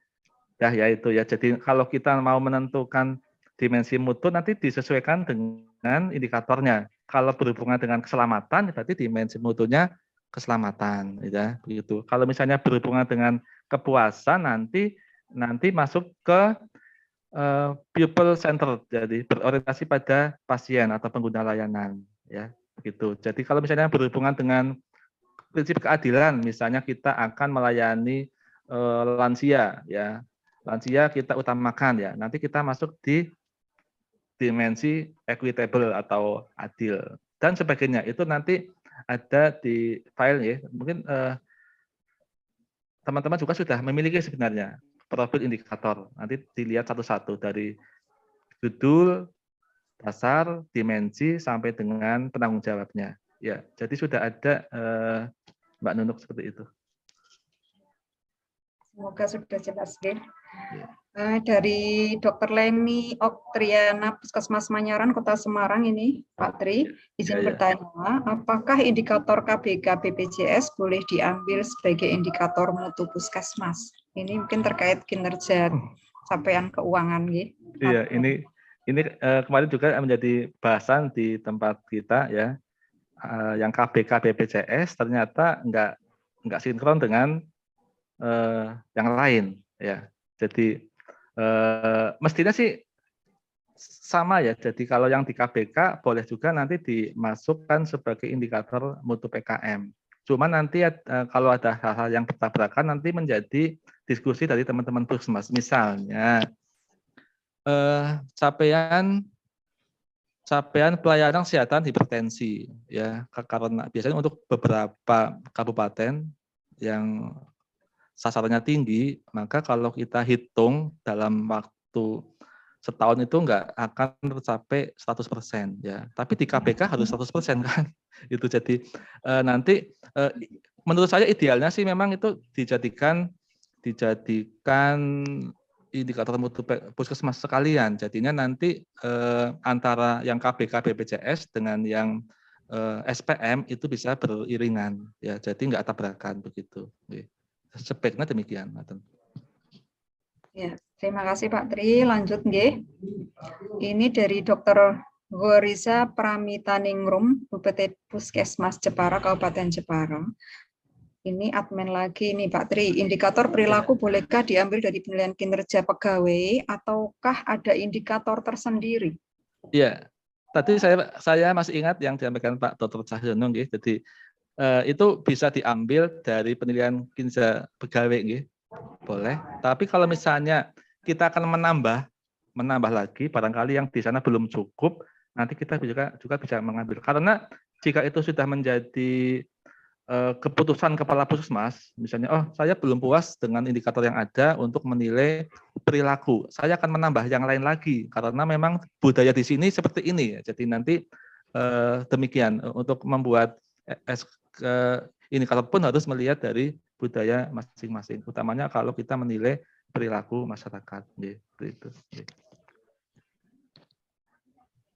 ya itu ya. Jadi kalau kita mau menentukan dimensi mutu nanti disesuaikan dengan indikatornya. Kalau berhubungan dengan keselamatan, berarti dimensi mutunya keselamatan, ya begitu. Kalau misalnya berhubungan dengan kepuasan, nanti masuk ke people center, jadi berorientasi pada pasien atau pengguna layanan, ya. Begitu. Jadi kalau misalnya berhubungan dengan prinsip keadilan, misalnya kita akan melayani lansia, ya lansia kita utamakan ya. Nanti kita masuk di dimensi equitable atau adil dan sebagainya. Itu nanti ada di file ya. Mungkin teman-teman juga sudah memiliki sebenarnya profil indikator. Nanti dilihat satu-satu dari judul, dasar, dimensi, sampai dengan penanggung jawabnya. Ya, jadi sudah ada Mbak Nunuk seperti itu. Semoga sudah jelas, ya. Dari Dr. Leni Oktriana, Puskesmas Manyaran, Kota Semarang ini, Pak Tri, izin bertanya, apakah indikator KBK BPJS boleh diambil sebagai indikator mutu Puskesmas? Ini mungkin terkait kinerja capaian keuangan, ya. Iya, ini kemarin juga menjadi bahasan di tempat kita ya, yang KBK BPJS ternyata nggak sinkron dengan yang lain ya. Jadi mestinya sih sama ya. Jadi kalau yang di KBK boleh juga nanti dimasukkan sebagai indikator mutu PKM. Cuma nanti kalau ada hal-hal yang bertabrakan nanti menjadi diskusi dari teman-teman Puskesmas. Misalnya capaian pelayanan kesehatan hipertensi ya, karena biasanya untuk beberapa kabupaten yang sasarannya tinggi, maka kalau kita hitung dalam waktu setahun itu nggak akan tercapai 100% ya. Tapi di KBK harus 100% kan. Itu jadi nanti menurut saya idealnya sih memang itu dijadikan indikator mutu Puskesmas sekalian. Jadinya nanti antara yang KBK BPJS dengan yang SPM itu bisa beriringan ya. Jadi nggak tabrakan begitu. Sebaiknya demikian. Ya, terima kasih Pak Tri. Lanjut nggih. Ini dari Dr. Bu Risa Pramitaningrum, BPT Puskesmas Jepara, Kabupaten Jepara. Ini admin lagi nih Pak Tri. Indikator perilaku bolehkah diambil dari penilaian kinerja pegawai ataukah ada indikator tersendiri? Iya, tadi saya masih ingat yang disampaikan Pak Dr. Cahyono, nggih. Jadi itu bisa diambil dari penilaian kinerja pegawai, nggih. Boleh. Tapi kalau misalnya kita akan menambah lagi, barangkali yang di sana belum cukup, nanti kita juga bisa mengambil. Karena jika itu sudah menjadi keputusan kepala puskesmas, misalnya, oh saya belum puas dengan indikator yang ada untuk menilai perilaku, saya akan menambah yang lain lagi karena memang budaya di sini seperti ini. Jadi nanti demikian untuk membuat indikator pun harus melihat dari budaya masing-masing, utamanya kalau kita menilai perilaku masyarakat. Itu.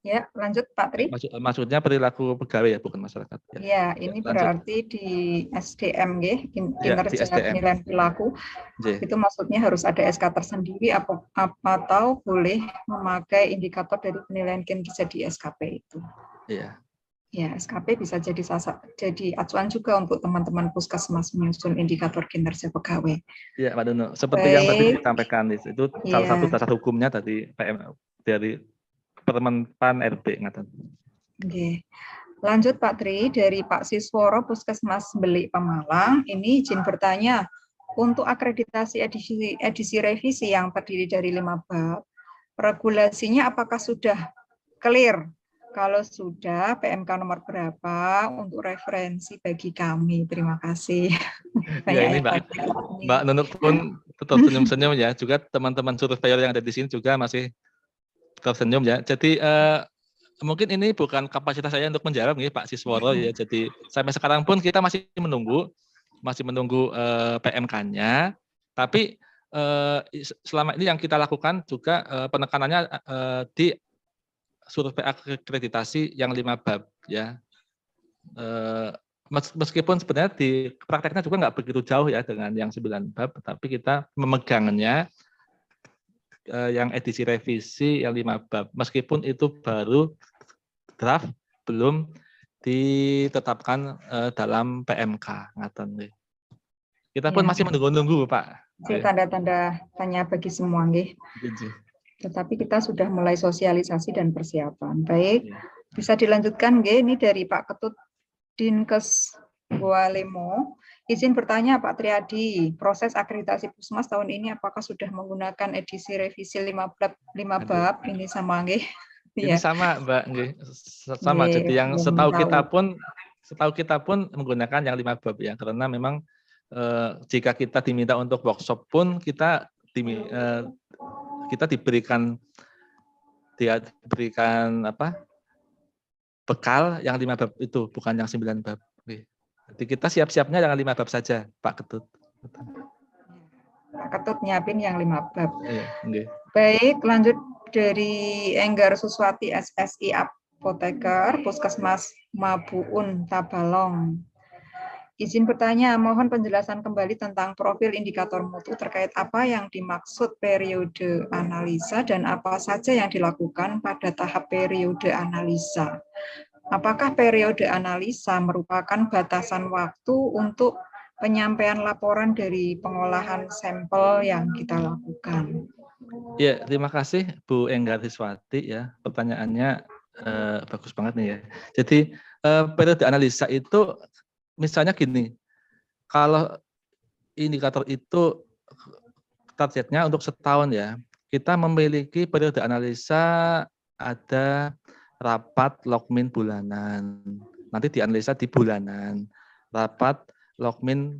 Ya, lanjut Pak Tri. Maksudnya perilaku pegawai ya, bukan masyarakat. Ya, ini lanjut. berarti di SDM, kinerja penilaian perilaku, itu maksudnya harus ada SK tersendiri atau boleh memakai indikator dari penilaian kinerja di SKP itu. Iya. Ya, SKP bisa jadi acuan juga untuk teman-teman puskesmas menyusun indikator kinerja pegawai. Iya, Pak Dono. Seperti yang tadi disampaikan itu salah satu dasar hukumnya dari Permenpan RB ngaten. Oke. Lanjut Pak Tri, dari Pak Sisworo Puskesmas Belik Pemalang, ini izin bertanya, untuk akreditasi edisi revisi yang terdiri dari 5 bab, regulasinya apakah sudah clear? Kalau sudah, PMK nomor berapa untuk referensi bagi kami? Terima kasih. Ya, ini Mbak Nunuk pun tetap senyum-senyum ya, juga teman-teman surveyor yang ada di sini juga masih tersenyum ya. Jadi mungkin ini bukan kapasitas saya untuk menjawab nih Pak Sisworo ya. Jadi sampai sekarang pun kita masih menunggu PMK-nya. Tapi selama ini yang kita lakukan juga penekanannya di survei akreditasi yang 5 bab ya. Meskipun sebenarnya di prakteknya juga nggak begitu jauh ya dengan yang 9 bab, tapi kita memegangnya yang edisi revisi yang 5 bab, meskipun itu baru draft, belum ditetapkan dalam PMK. Ngaten. Kita pun masih menunggu-nunggu, Pak. Tanda-tanda tanya bagi semua, nggih. Tetapi kita sudah mulai sosialisasi dan persiapan. Baik, bisa dilanjutkan, nggih. Ini dari Pak Ketut Dinkes Gualemo. Izin bertanya Pak Triadi, proses akreditasi Puskesmas tahun ini apakah sudah menggunakan edisi revisi 5 bab ini sama nggih? Ini sama Mbak, nggih. Sama. Jadi yang setahu kita pun menggunakan yang 5 bab ya, karena memang jika kita diminta untuk workshop pun kita diberikan bekal yang 5 bab itu, bukan yang 9 bab. Jadi kita siap-siapnya dengan 5 bab saja, Pak Ketut. Pak Ketut nyiapin yang 5 bab. Iya, okay. Baik, lanjut dari Enggar Suswati SSI Apoteker, Puskesmas Mabuun, Tabalong. Izin bertanya, mohon penjelasan kembali tentang profil indikator mutu terkait apa yang dimaksud periode analisa dan apa saja yang dilakukan pada tahap periode analisa. Apakah periode analisa merupakan batasan waktu untuk penyampaian laporan dari pengolahan sampel yang kita lakukan? Ya, terima kasih Bu Enggar Siswati ya. Pertanyaannya bagus banget nih ya. Jadi periode analisa itu misalnya gini, kalau indikator itu targetnya untuk setahun ya, kita memiliki periode analisa ada rapat logmin bulanan, nanti dianalisa di bulanan, rapat logmin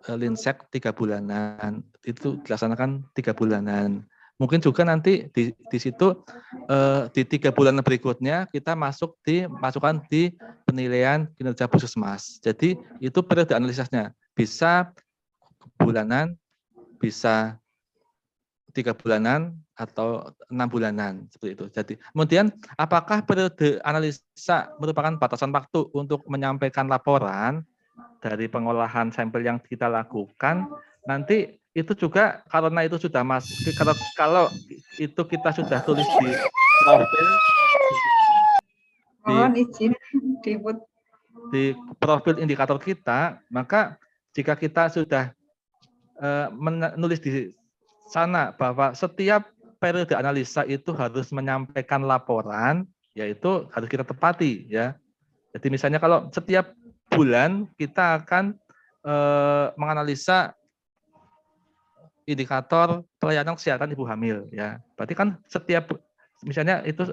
linsek 3 bulanan, itu dilaksanakan 3 bulanan. Mungkin juga nanti di situ di 3 bulan berikutnya kita masukkan di penilaian kinerja Puskesmas. Jadi itu periode analisanya bisa bulanan, bisa 3 bulanan atau 6 bulanan seperti itu. Jadi kemudian apakah periode analisa merupakan batasan waktu untuk menyampaikan laporan dari pengolahan sampel yang kita lakukan? Nanti itu juga karena itu sudah masuk, kalau itu kita sudah tulis di profil, Mohon izin diinput. di profil indikator kita, maka jika kita sudah menulis di sana bahwa setiap periode analisa itu harus menyampaikan laporan, yaitu harus kita tepati ya. Jadi misalnya kalau setiap bulan kita akan menganalisa indikator pelayanan kesehatan ibu hamil ya. Berarti kan setiap misalnya itu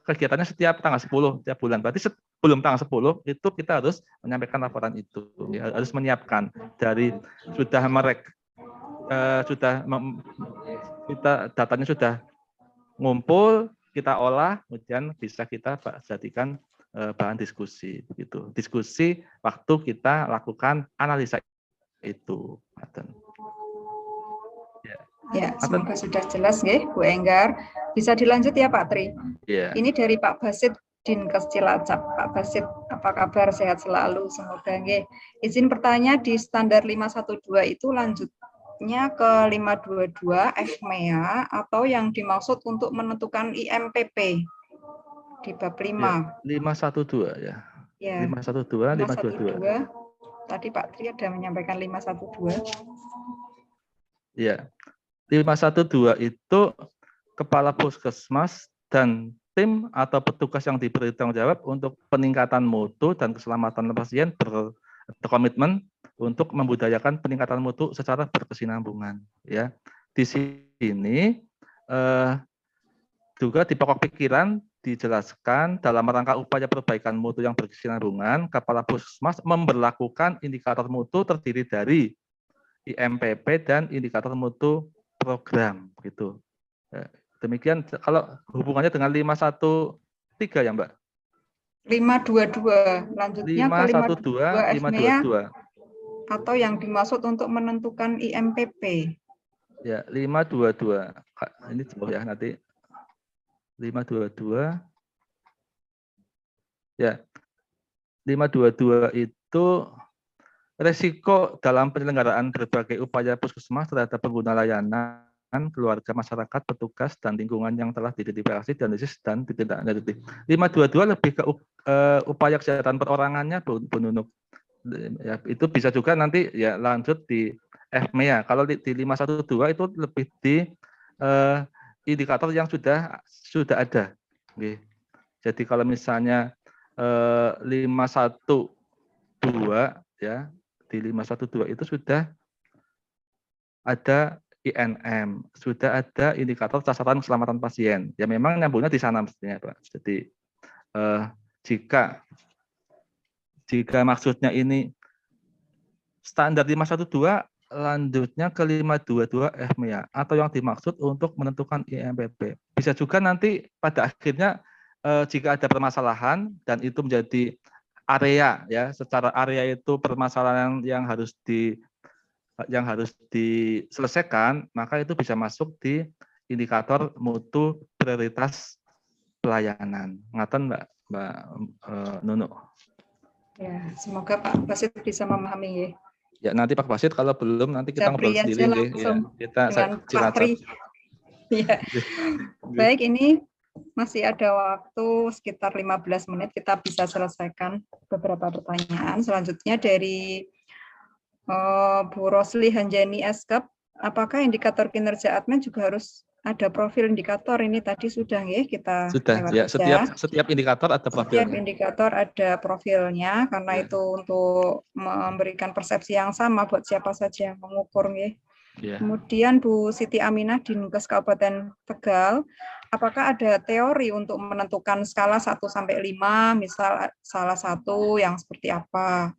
kegiatannya setiap tanggal 10 tiap bulan. Berarti sebelum tanggal 10 itu kita harus menyampaikan laporan itu. Ya, harus menyiapkan dari sudah kita datanya sudah ngumpul, kita olah, kemudian bisa kita jadikan bahan diskusi gitu. Diskusi waktu kita lakukan analisa itu. Ya, semoga sudah jelas nggih, Bu Enggar. Bisa dilanjut ya Pak Tri. Yeah. Ini dari Pak Basit Dinkes Cilacap. Pak Basit, apa kabar? Sehat selalu, semoga nggih. Izin bertanya, di standar 512 itu lanjutnya ke 522 FMEA atau yang dimaksud untuk menentukan IMPP di bab 5. Ya, 512 ya. Ya. 512, 522. Tadi Pak Tri ada menyampaikan 512. Ya. 512 itu kepala puskesmas dan tim atau petugas yang diberi tanggung jawab untuk peningkatan mutu dan keselamatan pasien berkomitmen untuk membudayakan peningkatan mutu secara berkesinambungan. Ya, di sini juga di pokok pikiran dijelaskan dalam rangka upaya perbaikan mutu yang berkesinambungan, kepala puskesmas memberlakukan indikator mutu terdiri dari IMPP dan indikator mutu program gitu. Ya, demikian kalau hubungannya dengan 513 ya Mbak. 522 lanjutnya 512, ke 522 522 atau yang dimaksud untuk menentukan IMPP. Ya, 522. Ini coba ya nanti 522. Ya. 522 itu resiko dalam penyelenggaraan berbagai upaya puskesmas terhadap pengguna layanan, keluarga, masyarakat, petugas, dan lingkungan yang telah diidentifikasi, dianalisis, dan ditindaklanjuti. 522 lebih ke upaya kesehatan perorangannya, Bu Nunuk. Ya, itu bisa juga nanti ya lanjut di FMEA. Kalau di 512 itu lebih di indikator yang sudah ada. Oke. Jadi kalau misalnya 512 ya, di 512 itu sudah ada INM, sudah ada indikator sasaran keselamatan pasien. Ya memang nyambungnya di sana mestinya, Pak. Jadi jika maksudnya ini standar 512 lanjutnya ke 522 FMEA atau yang dimaksud untuk menentukan IMPP. Bisa juga nanti pada akhirnya jika ada permasalahan dan itu menjadi area ya, secara area itu permasalahan yang harus diselesaikan, maka itu bisa masuk di indikator mutu prioritas pelayanan. Ngaten Mbak Nunu. Ya, semoga Pak Basit bisa memahami ya. Ya, nanti Pak Basit kalau belum nanti kita ngobrol sendiri langsung ya. Kita dengan Pak Tri. Ya. Baik, ini masih ada waktu sekitar 15 menit, kita bisa selesaikan beberapa pertanyaan. Selanjutnya dari Bu Rosli Hanjani Eskep, apakah indikator kinerja admin juga harus ada profil indikator? Ini tadi sudah ya kita sudah ya, setiap indikator ada profilnya. Setiap indikator ada profilnya karena itu untuk memberikan persepsi yang sama buat siapa saja yang mengukur ya. Kemudian Bu Siti Aminah Dinkes Kabupaten Tegal, apakah ada teori untuk menentukan skala 1 sampai 5, misal salah satu yang seperti apa?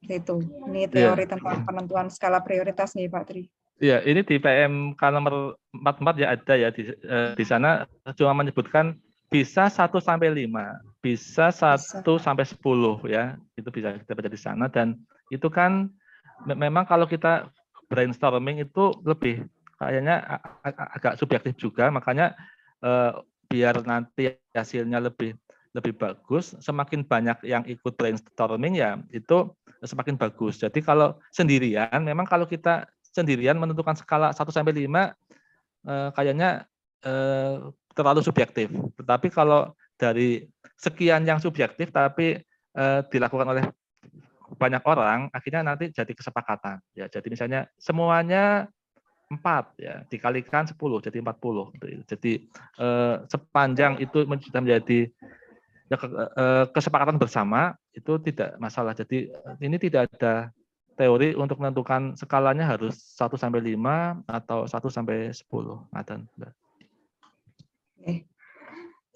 Itu. Ini teori tentang penentuan skala prioritas nih Pak Tri. Iya, ini di PMK nomor 44 ya ada ya di sana cuma menyebutkan bisa 1 sampai 5, bisa 1 sampai 10 ya. Itu bisa kita baca di sana dan itu kan memang kalau kita brainstorming itu lebih kayaknya agak subjektif juga, makanya biar nanti hasilnya lebih bagus, semakin banyak yang ikut brainstorming ya itu semakin bagus. Jadi kalau sendirian, memang kalau kita sendirian menentukan skala 1 sampai 5 kayaknya terlalu subjektif. Tetapi kalau dari sekian yang subjektif tapi dilakukan oleh banyak orang, akhirnya nanti jadi kesepakatan. Ya, jadi misalnya semuanya 4 ya, dikalikan 10 jadi 40. Jadi sepanjang itu sudah menjadi ya, kesepakatan bersama itu tidak masalah. Jadi ini tidak ada teori untuk menentukan skalanya harus 1 sampai 5 atau 1 sampai 10. Oke.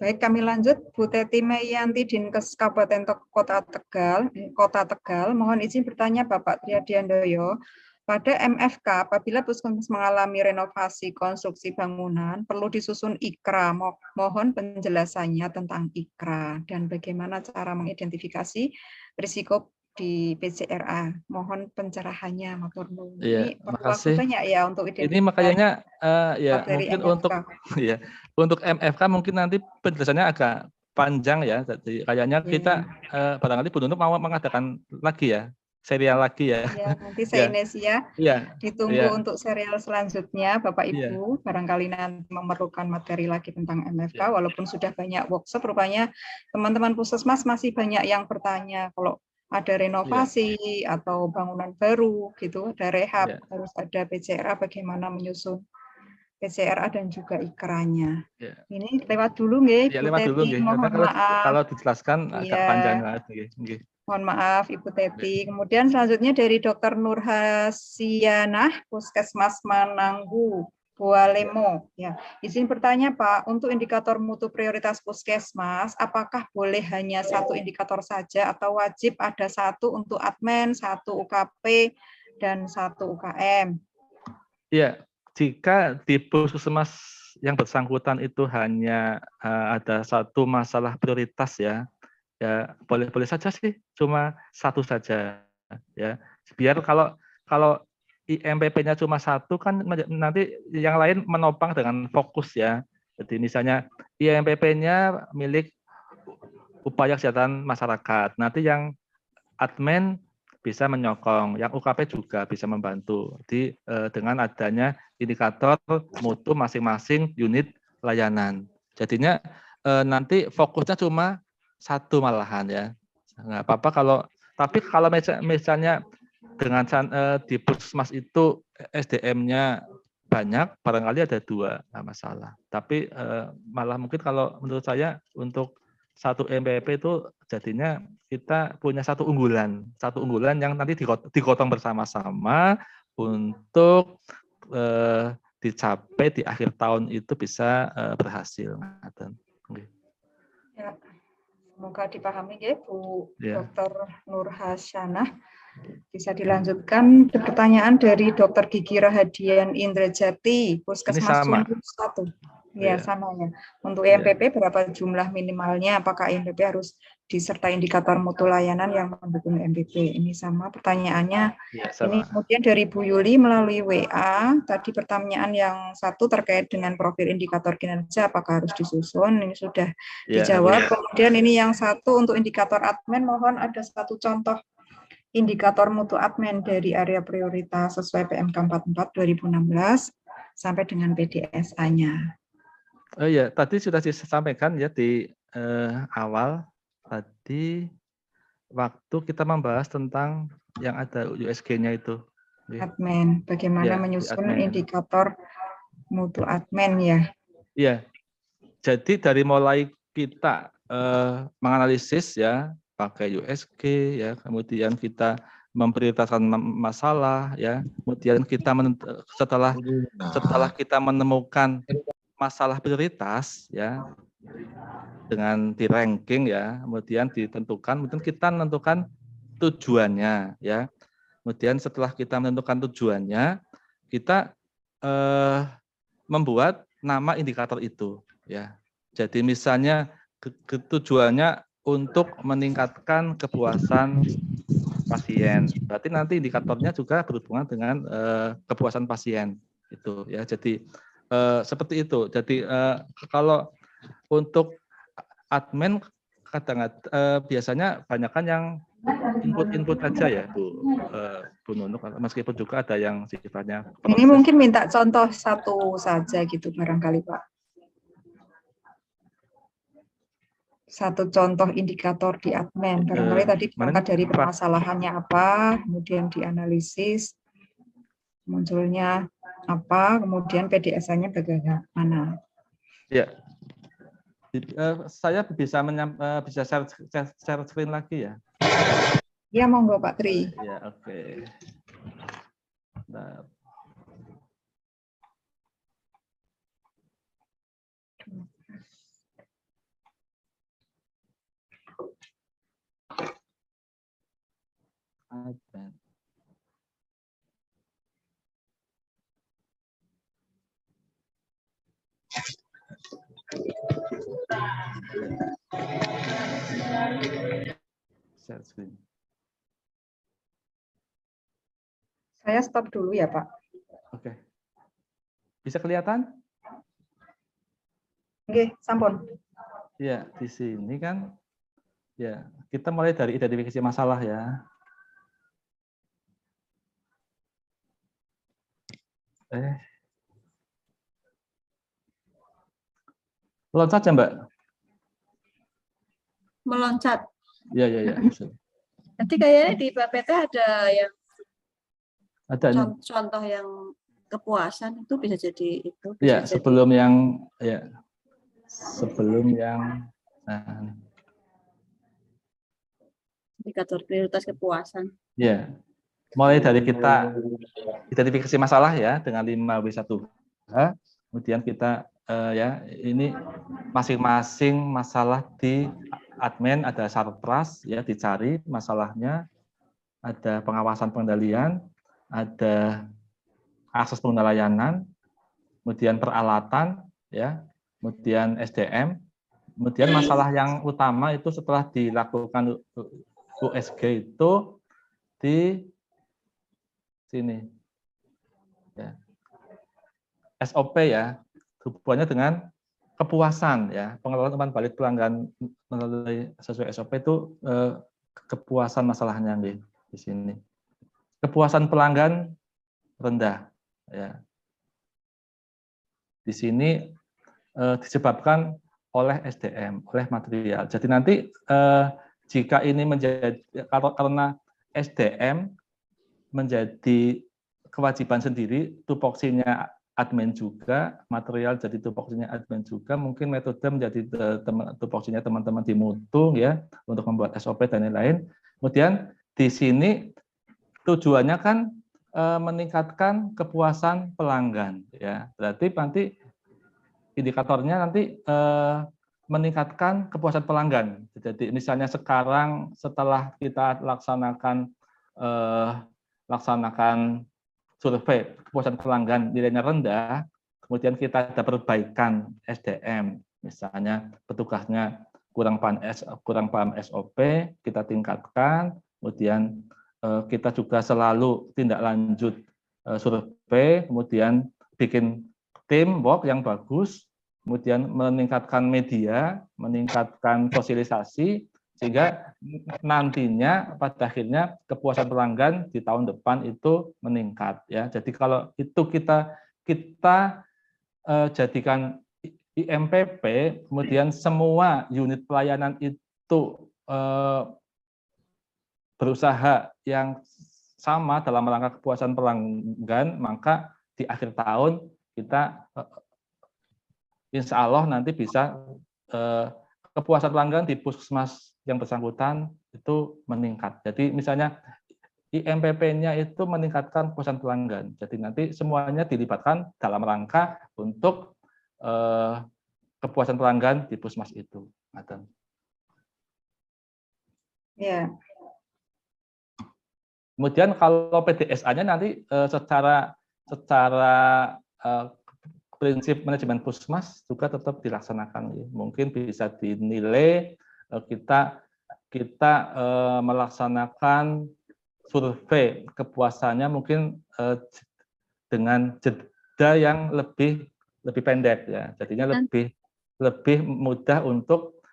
Baik, kami lanjut. Bu Teti Meiyanti, Dinkes Kabupaten Kota Tegal, mohon izin bertanya Bapak Triadiandoyo. Pada MFK, apabila puskesmas mengalami renovasi konstruksi bangunan, perlu disusun IKRA. Mohon penjelasannya tentang IKRA dan bagaimana cara mengidentifikasi risiko di PCRA. Mohon pencerahannya, matur nuwun. Iya, Ini perlu waktu makasih. banyak ya untuk Ini identifikasi makanya ya materi mungkin MFK. untuk ya untuk MFK mungkin nanti penjelasannya agak panjang ya. Jadi kayaknya kita barangkali Bu Nunuk mau mengadakan lagi ya, serial lagi ya. Ya, nanti Ya, se-Indonesia iya, ditunggu iya, untuk serial selanjutnya, Bapak iya. Ibu. Barangkali nanti memerlukan materi lagi tentang MFK, walaupun sudah banyak workshop, rupanya teman-teman puskesmas masih banyak yang bertanya. Kalau ada renovasi atau bangunan baru, gitu, ada rehab, harus ada PCRA, bagaimana menyusun PCRA dan juga IKRA-nya. Ya. Ini lewat dulu, nggih, Ya, Bu lewat dulu, Teti. nggih. Mohon Karena maaf. kalau dijelaskan agak panjang banget, nggih. Mohon maaf, Ibu Teti. Kemudian selanjutnya dari Dr. Nurhasianah, Puskesmas Mananggu, Bualemo. Ya, izin bertanya Pak, untuk indikator mutu prioritas Puskesmas, apakah boleh hanya 1 indikator saja atau wajib ada 1 untuk admin, 1 UKP, dan 1 UKM? Iya, jika di puskesmas yang bersangkutan itu hanya ada 1 masalah prioritas ya boleh-boleh saja sih, cuma 1 saja ya. Biar kalau IMPP-nya cuma 1 kan nanti yang lain menopang dengan fokus ya. Jadi misalnya IMPP-nya milik upaya kesehatan masyarakat. Nanti yang admin bisa menyokong, yang UKP juga bisa membantu. Jadi dengan adanya indikator mutu masing-masing unit layanan. Jadinya nanti fokusnya cuma 1 malahan ya. Nggak apa-apa tapi kalau misalnya dengan di puskesmas itu SDM-nya banyak, barangkali ada 2, nggak masalah. Tapi malah mungkin kalau menurut saya untuk 1 MPP itu jadinya kita punya 1 unggulan yang nanti digotong bersama-sama untuk dicapai di akhir tahun itu bisa berhasil. Ya, semoga dipahami ya Bu Dr. Nurhasianah. Bisa dilanjutkan pertanyaan dari Dr. Gigi Rahadian Indrajati, Puskesmas Sumbu 1. Ya, sama ya. Untuk IMPP berapa jumlah minimalnya? Apakah IMPP harus disertai indikator mutu layanan yang mendukung IMPP? Ini sama pertanyaannya. Ini kemudian dari Bu Yuli melalui WA. Tadi pertanyaan yang 1 terkait dengan profil indikator kinerja, apakah harus disusun? Ini sudah dijawab. Kemudian ini yang 1 untuk indikator admin, mohon ada 1 contoh indikator mutu admin dari area prioritas sesuai PMK 44 2016 sampai dengan PDSA-nya. Oh iya, tadi sudah disampaikan ya di awal tadi waktu kita membahas tentang yang ada USG-nya itu. Admin, bagaimana menyusun indikator mutu admin ya? Iya. Jadi dari mulai kita menganalisis ya pakai USG ya, kemudian kita memprioritaskan masalah ya, kemudian kita setelah kita menemukan masalah prioritas ya dengan di ranking ya, kemudian ditentukan, kemudian kita menentukan tujuannya ya. Kemudian setelah kita menentukan tujuannya, kita membuat nama indikator itu ya. Jadi misalnya tujuannya untuk meningkatkan kepuasan pasien. Berarti nanti indikatornya juga berhubungan dengan kepuasan pasien itu ya. Jadi seperti itu. Jadi kalau untuk admin kadang-kadang biasanya banyakkan yang input aja ya Bu Nunuk, meskipun juga ada yang sifatnya proses. Ini mungkin minta contoh 1 saja gitu barangkali Pak. satu contoh indikator di admin. Barangkali tadi berangkat dari permasalahannya apa, kemudian dianalisis, munculnya apa, kemudian PDSA-nya bagaimana. Ya, saya bisa bisa share screen lagi ya. Ya, monggo Pak Tri. Ya, oke. Nah. Admin. Share screen. Saya stop dulu ya Pak. Oke. Bisa kelihatan? Oke, sampun. Ya, di sini kan, ya kita mulai dari identifikasi masalah ya. Loncat ya Mbak? Meloncat. Ya. Nanti kayaknya di PPT ada yang Ada nih. contoh yang kepuasan itu bisa jadi itu. Bisa Ya, jadi sebelum yang nah, indikator prioritas kepuasan. ya. Mulai dari kita identifikasi masalah ya dengan 5W1H, kemudian kita ya ini masing-masing masalah di admin ada sarpras ya, dicari masalahnya, ada pengawasan pengendalian, ada akses pengguna layanan, kemudian peralatan ya, kemudian SDM, kemudian masalah yang utama itu setelah dilakukan USG itu di sini ya. SOP ya, hubungannya dengan kepuasan ya, pengelolaan umpan balik pelanggan melalui sesuai SOP itu kepuasan masalahnya nih di sini. Kepuasan pelanggan rendah ya. Di sini disebabkan oleh SDM, oleh material. Jadi nanti jika ini menjadi karena SDM menjadi kewajiban sendiri, tupoksinya admin juga, material jadi tupoksinya admin juga, mungkin metode menjadi tupoksinya teman-teman di mutu ya untuk membuat SOP dan lain-lain. Kemudian di sini tujuannya kan meningkatkan kepuasan pelanggan ya. Berarti nanti indikatornya nanti meningkatkan kepuasan pelanggan. Jadi misalnya sekarang setelah kita laksanakan survei kepuasan pelanggan nilainya rendah, kemudian kita ada perbaikan SDM, misalnya petugasnya kurang paham SOP, kita tingkatkan, kemudian kita juga selalu tindak lanjut survei, kemudian bikin teamwork yang bagus, kemudian meningkatkan media, meningkatkan sosialisasi, sehingga nantinya pada akhirnya kepuasan pelanggan di tahun depan itu meningkat ya. Jadi kalau itu kita jadikan IMPP, kemudian semua unit pelayanan itu berusaha yang sama dalam rangka kepuasan pelanggan, maka di akhir tahun kita insya Allah nanti bisa kepuasan pelanggan di puskesmas yang bersangkutan itu meningkat. Jadi misalnya IMPP-nya itu meningkatkan kepuasan pelanggan. Jadi nanti semuanya dilibatkan dalam rangka untuk kepuasan pelanggan di puskesmas itu. Ya. Kemudian kalau PDSA-nya nanti secara prinsip manajemen puskesmas juga tetap dilaksanakan. Mungkin bisa dinilai kita melaksanakan survei kepuasannya mungkin dengan jeda yang lebih pendek ya. Jadinya lebih mudah untuk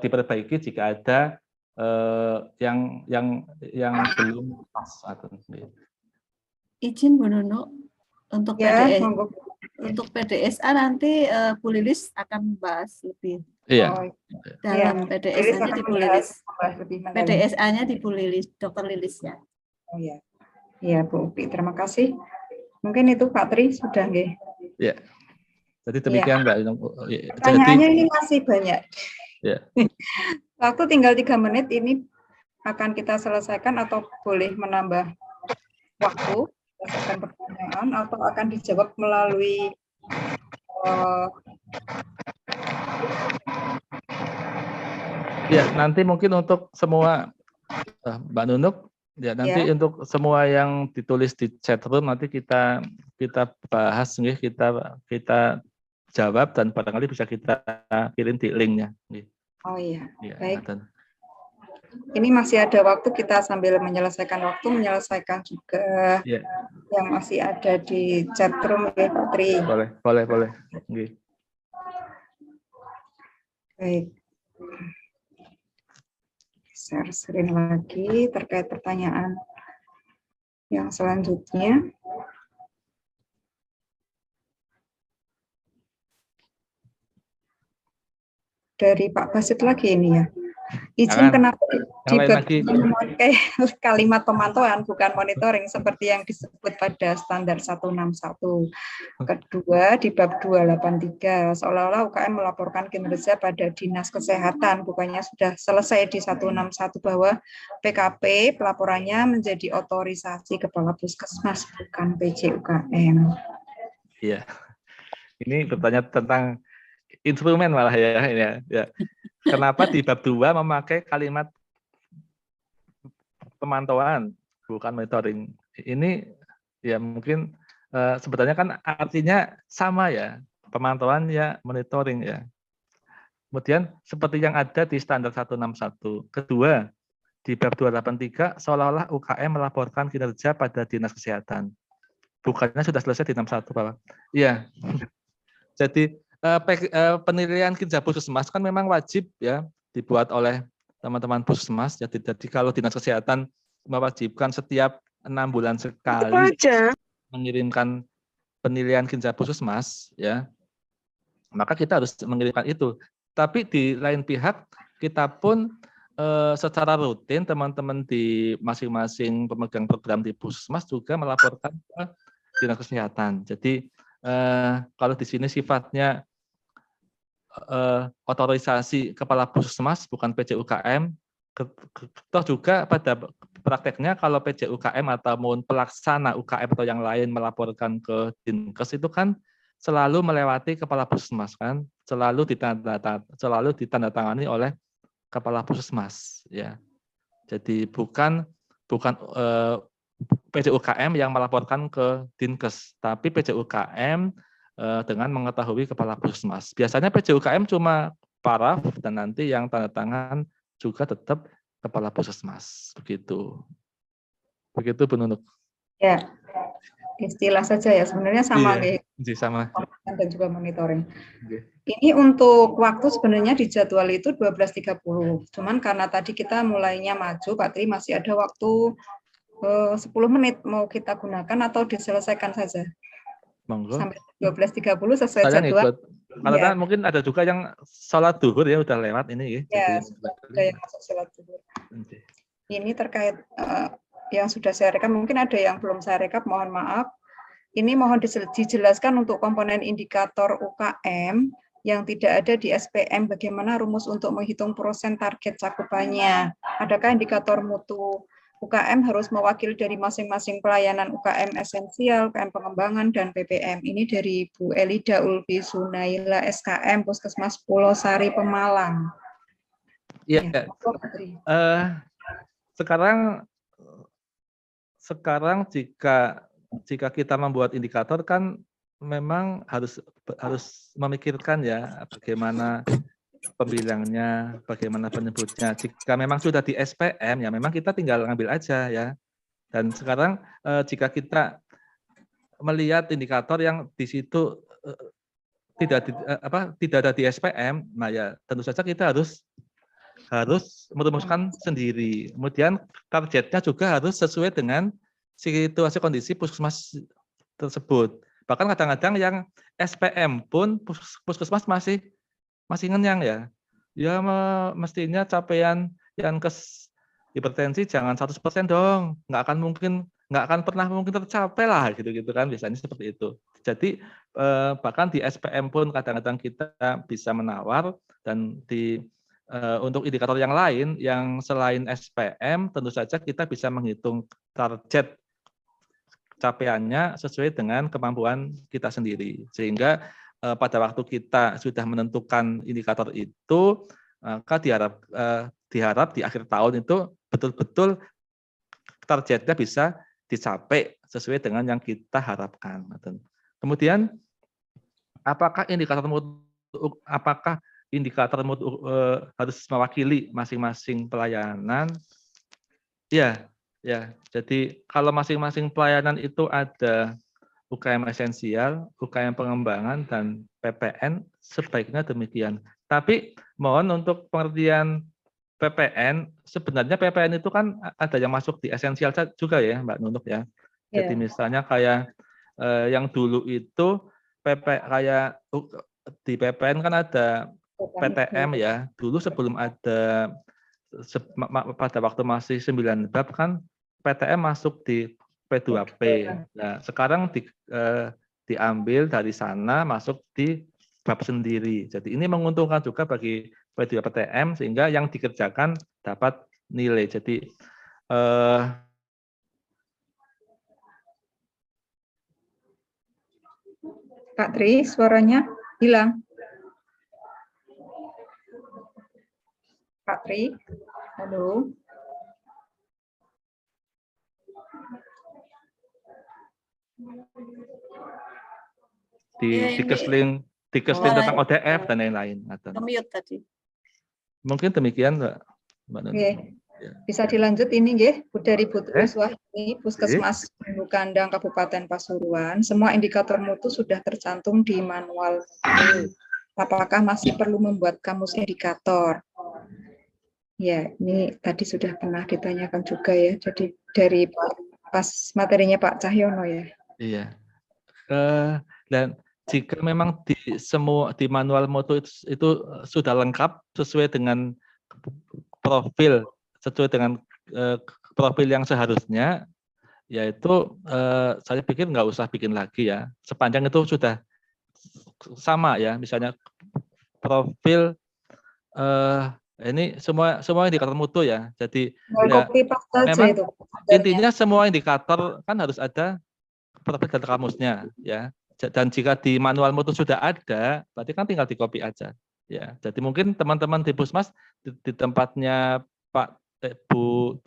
diperbaiki jika ada yang belum pas. Izin Bu Nunu, untuk Ya, PDSA nanti Bu Lilis akan membahas lebih Iya. Oh, Dalam Lilis PDSA-nya akan di Bu membahas Lilis. lebih mendalam. PDSA-nya di Bu Lilis, Dokter Lilis ya. Oh ya, iya Bu Upi, terima kasih. Mungkin itu Pak Tri sudah nggih. Ya. Jadi demikian Mbak. Pertanyaannya ini masih banyak. Ya. Waktu tinggal 3 menit, ini akan kita selesaikan atau boleh menambah waktu berdasarkan pertanyaan atau akan dijawab melalui Ya, nanti mungkin untuk semua Mbak Nunuk, ya nanti ya. untuk semua yang ditulis di chat room nanti kita bahas, kita jawab dan barangkali bisa kita kirim di linknya. Oh iya, Ya, baik. dan Ini masih ada waktu, kita sambil menyelesaikan waktu, menyelesaikan juga ya, yang masih ada di chat room ya Pak Tri. boleh. Okay. Baik. Share screen lagi terkait pertanyaan yang selanjutnya. Dari Pak Basit lagi ini ya. Izin kenapa memakai kalimat pemantauan bukan monitoring seperti yang disebut pada standar 161. Kedua, di bab 283 seolah-olah UKM melaporkan kinerja pada Dinas Kesehatan, bukannya sudah selesai di 161 bahwa PKP pelaporannya menjadi otorisasi Kepala Puskesmas bukan PJ UKM. Iya. Ini bertanya tentang instrumen malah ya. Kenapa di bab 2 memakai kalimat pemantauan bukan monitoring? Ini ya mungkin sebetulnya kan artinya sama ya, pemantauan ya monitoring ya. Kemudian seperti yang ada di standar 161. Kedua, di bab 283 seolah-olah UKM melaporkan kinerja pada Dinas Kesehatan. Bukannya sudah selesai di 61 Bapak. Iya. Jadi penilaian kinerja puskesmas kan memang wajib ya dibuat oleh teman-teman puskesmas. Jadi kalau Dinas Kesehatan mewajibkan setiap 6 bulan sekali mengirimkan penilaian kinerja puskesmas, ya, maka kita harus mengirimkan itu. Tapi di lain pihak kita pun secara rutin teman-teman di masing-masing pemegang program di puskesmas juga melaporkan ke Dinas Kesehatan. Jadi kalau di sini sifatnya otorisasi Kepala Puskesmas bukan PJ-UKM, toh juga pada prakteknya kalau PJ-UKM ataupun pelaksana UKM atau yang lain melaporkan ke Dinkes itu kan selalu melewati Kepala Puskesmas kan, selalu ditandatangani oleh Kepala Puskesmas ya. Jadi bukan PJ-UKM yang melaporkan ke Dinkes, tapi PJ-UKM dengan mengetahui Kepala Puskesmas. Biasanya PJ-UKM cuma paraf dan nanti yang tanda tangan juga tetap Kepala Puskesmas. Begitu Bu Nunuk. Ya, istilah saja ya, sebenarnya sama iya, sama. Dan juga monitoring. Ini untuk waktu sebenarnya di jadwal itu 12.30. Cuman karena tadi kita mulainya maju, Pak Tri masih ada waktu 10 menit mau kita gunakan atau diselesaikan saja. Monggo. Sampai 12.30 sesuai Saya jadwal. Kalau ya. Mungkin ada juga yang sholat duhur ya udah lewat ini ya. Ada yang masuk sholat duhur. Ini terkait yang sudah saya rekap, mungkin ada yang belum saya rekap, mohon maaf. Ini mohon dijelaskan untuk komponen indikator UKM yang tidak ada di SPM, bagaimana rumus untuk menghitung persen target cakupannya. Adakah indikator mutu UKM harus mewakili dari masing-masing pelayanan UKM esensial, UKM pengembangan, dan PPM. Ini dari Bu Elida Ulfi Sunaila SKM Puskesmas Pulau Sari Pemalang. Iya. Sekarang jika kita membuat indikator kan memang harus memikirkan ya bagaimana pembilangnya, bagaimana penyebutnya. Jika memang sudah di SPM, ya memang kita tinggal ngambil aja ya. Dan sekarang jika kita melihat indikator yang di situ tidak ada di SPM, nah ya tentu saja kita harus merumuskan sendiri. Kemudian targetnya juga harus sesuai dengan situasi kondisi puskesmas tersebut. Bahkan kadang-kadang yang SPM pun puskesmas masih ngenyang ya. Ya mestinya capaian yang hipertensi jangan 100% dong, nggak akan pernah mungkin tercapai lah gitu-gitu kan biasanya seperti itu. Jadi bahkan di SPM pun kadang-kadang kita bisa menawar dan untuk indikator yang lain yang selain SPM tentu saja kita bisa menghitung target capaiannya sesuai dengan kemampuan kita sendiri. Sehingga pada waktu kita sudah menentukan indikator itu, maka diharap di akhir tahun itu betul-betul targetnya bisa dicapai sesuai dengan yang kita harapkan. Kemudian, apakah indikator mutu harus mewakili masing-masing pelayanan? Ya, ya. Jadi kalau masing-masing pelayanan itu ada UKM esensial, UKM pengembangan, dan PPN, sebaiknya demikian. Tapi mohon untuk pengertian PPN, sebenarnya PPN itu kan ada yang masuk di esensial juga ya, Mbak Nunuk ya. Jadi misalnya kayak yang dulu itu kayak di PPN kan ada PTM ya. Dulu sebelum ada pada waktu masih 9 bab kan PTM masuk di P2P. Nah, sekarang diambil dari sana masuk di bab sendiri. Jadi ini menguntungkan juga bagi P2 PTM sehingga yang dikerjakan dapat nilai. Jadi Kak Tri, suaranya hilang. Kak Tri, halo. dikeseling tentang ODF dan lain-lain. Mute tadi. Mungkin demikian, Mbak Nunuk. Oke. Bisa dilanjut ini nggih, dari Bu Wahini, Puskesmas Gunung Kandang Kabupaten Pasuruan, semua indikator mutu sudah tercantum di manual. Apakah masih perlu membuat kamus indikator? Ya, ini tadi sudah pernah ditanyakan juga ya. Jadi dari pas materinya Pak Cahyono ya. Iya. Dan jika memang di manual mutu itu sudah lengkap sesuai dengan profil yang seharusnya, yaitu saya pikir nggak usah bikin lagi ya. Sepanjang itu sudah sama ya, misalnya profil ini semua indikator mutu ya. Jadi ya, memang itu, intinya semua indikator kan harus ada profil dan kamusnya ya. Dan jika di manual mutu sudah ada, berarti kan tinggal di copy aja. Ya, jadi mungkin teman-teman di Pusmas di tempatnya Pak Bu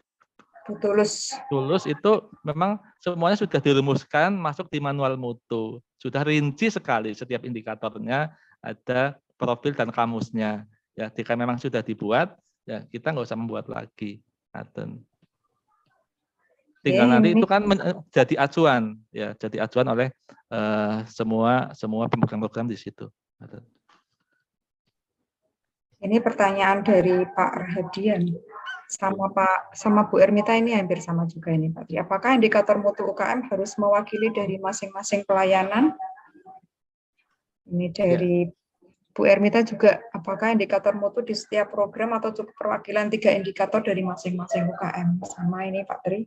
Tulus itu memang semuanya sudah dirumuskan masuk di manual mutu. Sudah rinci sekali setiap indikatornya ada profil dan kamusnya. Ya, jika memang sudah dibuat, ya kita nggak usah membuat lagi. Tinggal nanti itu kan jadi acuan, ya, jadi acuan oleh semua pemegang program di situ. Ini pertanyaan dari Pak Rahadian sama Bu Ermita ini hampir sama juga ini Pak. Apakah indikator mutu UKM harus mewakili dari masing-masing pelayanan? Ini dari Bu Ermita juga, apakah indikator mutu di setiap program atau cukup perwakilan 3 indikator dari masing-masing UKM? Sama ini Pak Tri.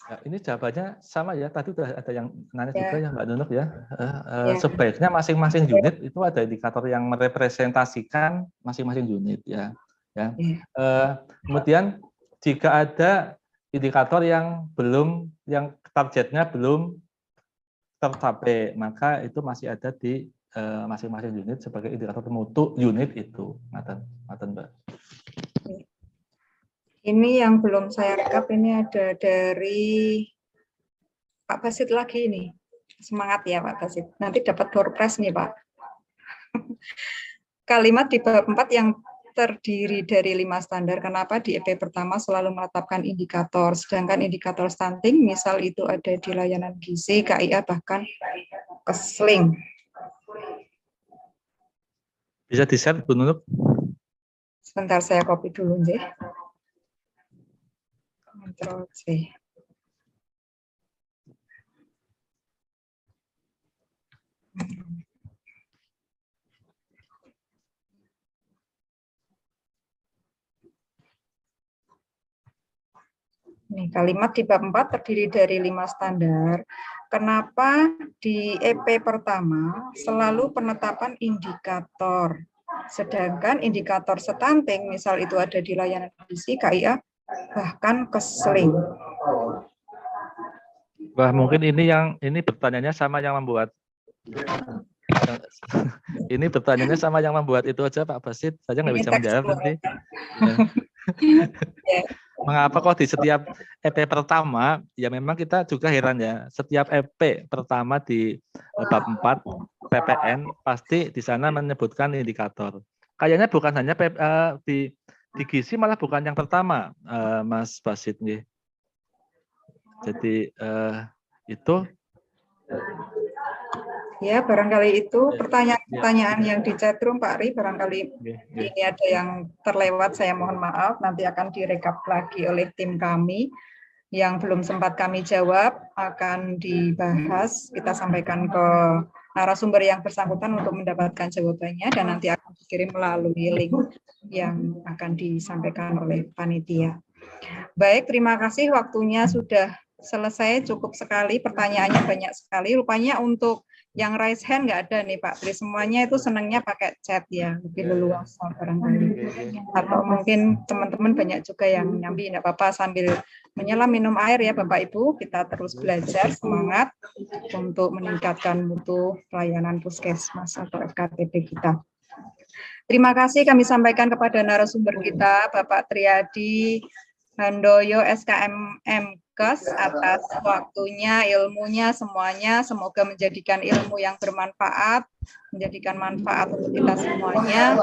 Ya, ini jawabannya sama ya, tadi sudah ada yang nanya juga ya Mbak Nunuk ya. Sebaiknya masing-masing unit itu ada indikator yang merepresentasikan masing-masing unit ya. Kemudian jika ada indikator yang targetnya belum tercapai, maka itu masih ada di masing-masing unit sebagai indikator mutu unit itu. Mbak. Ini yang belum saya rekap, ini ada dari Pak Basit lagi ini. Semangat ya Pak Basit. Nanti dapat door prize nih Pak. Kalimat di bab 4 yang terdiri dari 5 standar. Kenapa di EP pertama selalu menetapkan indikator, sedangkan indikator stunting, misal itu ada di layanan gizi, KIA, bahkan kesling. Bisa di-share, Bu Nunuk? Sebentar saya copy dulu deh. Ctrl C. Nih, kalimat di bab 4 terdiri dari 5 standar. Kenapa di EP pertama selalu penetapan indikator? Sedangkan indikator stunting, misal itu ada di layanan gizi, KIA, bahkan keseling. Wah, mungkin ini pertanyaannya sama yang membuat ini pertanyaannya sama yang membuat itu aja Pak Basit. Saya nggak Ini bisa teks menjawab nanti. Ya. Mengapa kok di setiap EP pertama, ya memang kita juga heran ya, setiap EP pertama di bab 4 PPN pasti di sana menyebutkan indikator. Kayaknya bukan hanya di gizi, malah bukan yang pertama, Mas Basit nih. Jadi itu Ya, barangkali itu pertanyaan-pertanyaan yang di chatroom Pak Ri, barangkali ini ada yang terlewat, saya mohon maaf, nanti akan direkap lagi oleh tim kami. Yang belum sempat kami jawab akan dibahas, kita sampaikan ke narasumber yang bersangkutan untuk mendapatkan jawabannya, dan nanti akan dikirim melalui link yang akan disampaikan oleh panitia. Baik, terima kasih, waktunya sudah selesai, cukup sekali, pertanyaannya banyak sekali. Rupanya untuk yang raise hand nggak ada nih Pak Tri, semuanya itu senangnya pakai chat ya, lebih leluasa barangkali. Atau mungkin teman-teman banyak juga yang nyambi, nggak apa-apa, sambil menyelam minum air ya Bapak Ibu, kita terus belajar, semangat untuk meningkatkan mutu pelayanan puskesmas atau FKTP kita. Terima kasih kami sampaikan kepada narasumber kita, Bapak Triadi Handoyo SKM MKes, atas waktunya, ilmunya, semuanya. Semoga menjadikan ilmu yang bermanfaat, menjadikan manfaat untuk kita semuanya,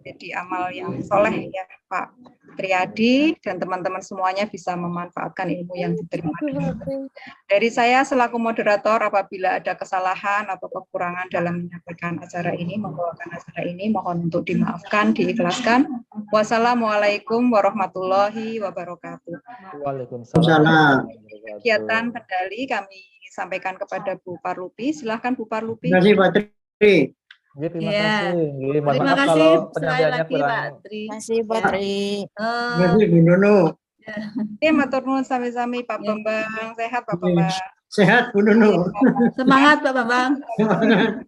jadi amal yang soleh ya Pak Triadi, dan teman-teman semuanya bisa memanfaatkan ilmu yang diterima. Dari saya selaku moderator, apabila ada kesalahan atau kekurangan dalam menyampaikan acara ini, membawakan acara ini, mohon untuk dimaafkan, diikhlaskan. Wassalamualaikum warahmatullahi wabarakatuh. Waalaikumsalam. Kegiatan kendali kami sampaikan kepada Bu Parlupi. Silahkan Bu Parlupi. Terima kasih Pak Tri. Terima Ya. kasih. Mohon Terima maaf kasih kalau sekali penyampaiannya lagi kurang. Pak Tri. Terima kasih Pak Tri. Terima kasih Bu Nono. Oke, matur nuwun sami-sami Pak Bambang. Sehat Pak Bambang. Sehat Bu Nono. Semangat Pak Bambang. Semangat.